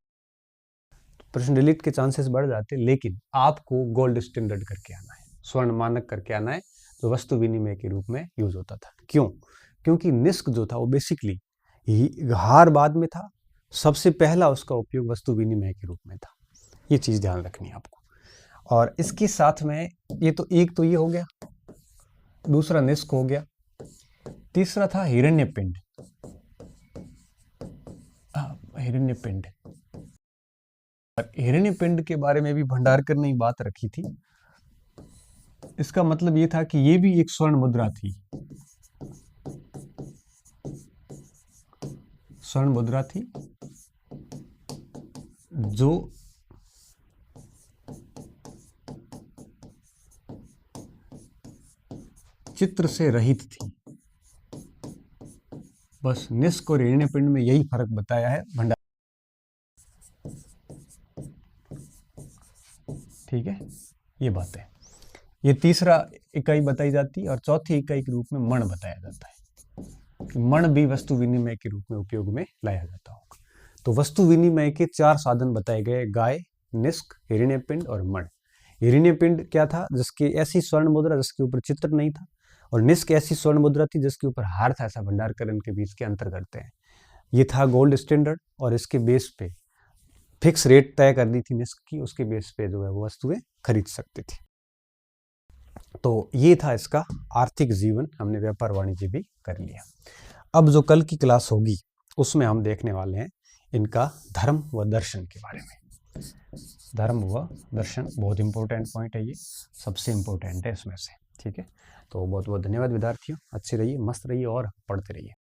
प्रश्न डिलीट के चांसेस बढ़ जाते, लेकिन आपको गोल्ड स्टैंडर्ड करके आना है, स्वर्ण मानक करके आना है, जो वस्तु विनिमय के रूप में यूज होता था। क्यों? क्योंकि निष्क जो था वो बेसिकली हार बाद में था, सबसे पहला उसका उपयोग वस्तु विनिमय के रूप में था। ये चीज ध्यान रखनी है आपको। और इसके साथ में ये तो एक तो ये हो गया, दूसरा निष्क हो गया, तीसरा था हिरण्यपिंड। हिरण्यपिंड, हिरण्यपिंड के बारे में भी भंडारकर ने बात रखी थी। इसका मतलब ये था कि ये भी एक स्वर्ण मुद्रा थी, स्वर्ण मुद्रा थी जो चित्र से रहित थी। बस निष्क और हिरण्यपिंड में यही फर्क बताया है भंडार। ठीक है, ये बात है। ये तीसरा इकाई बताई जाती है और चौथी इकाई के रूप में मण बताया जाता है। मण भी वस्तु विनिमय के रूप में उपयोग में लाया जाता होगा। तो वस्तु विनिमय के 4 साधन बताए गए, गाय, निष्क, हिरण्यपिंड और मण। हिरण्यपिंड क्या था, जिसकी ऐसी स्वर्ण मुद्रा जिसके ऊपर चित्र नहीं था, और निष्क ऐसी स्वर्ण मुद्रा थी जिसके ऊपर हार था। ऐसा भंडारकर इनके बीच के अंतर करते हैं। ये था गोल्ड स्टैंडर्ड, और इसके बेस पे फिक्स रेट तय कर दी थी निष्क की, उसके बेस पे जो है वो वस्तुएं खरीद सकती थी। तो ये था इसका आर्थिक जीवन, हमने व्यापार वाणिज्य भी कर लिया। अब जो कल की क्लास होगी उसमें हम देखने वाले हैं इनका धर्म व दर्शन के बारे में। धर्म व दर्शन बहुत इंपॉर्टेंट पॉइंट है, ये सबसे इंपॉर्टेंट है इसमें से। ठीक है, तो बहुत बहुत धन्यवाद विद्यार्थियों, अच्छे रहिए, मस्त रहिए और पढ़ते रहिए।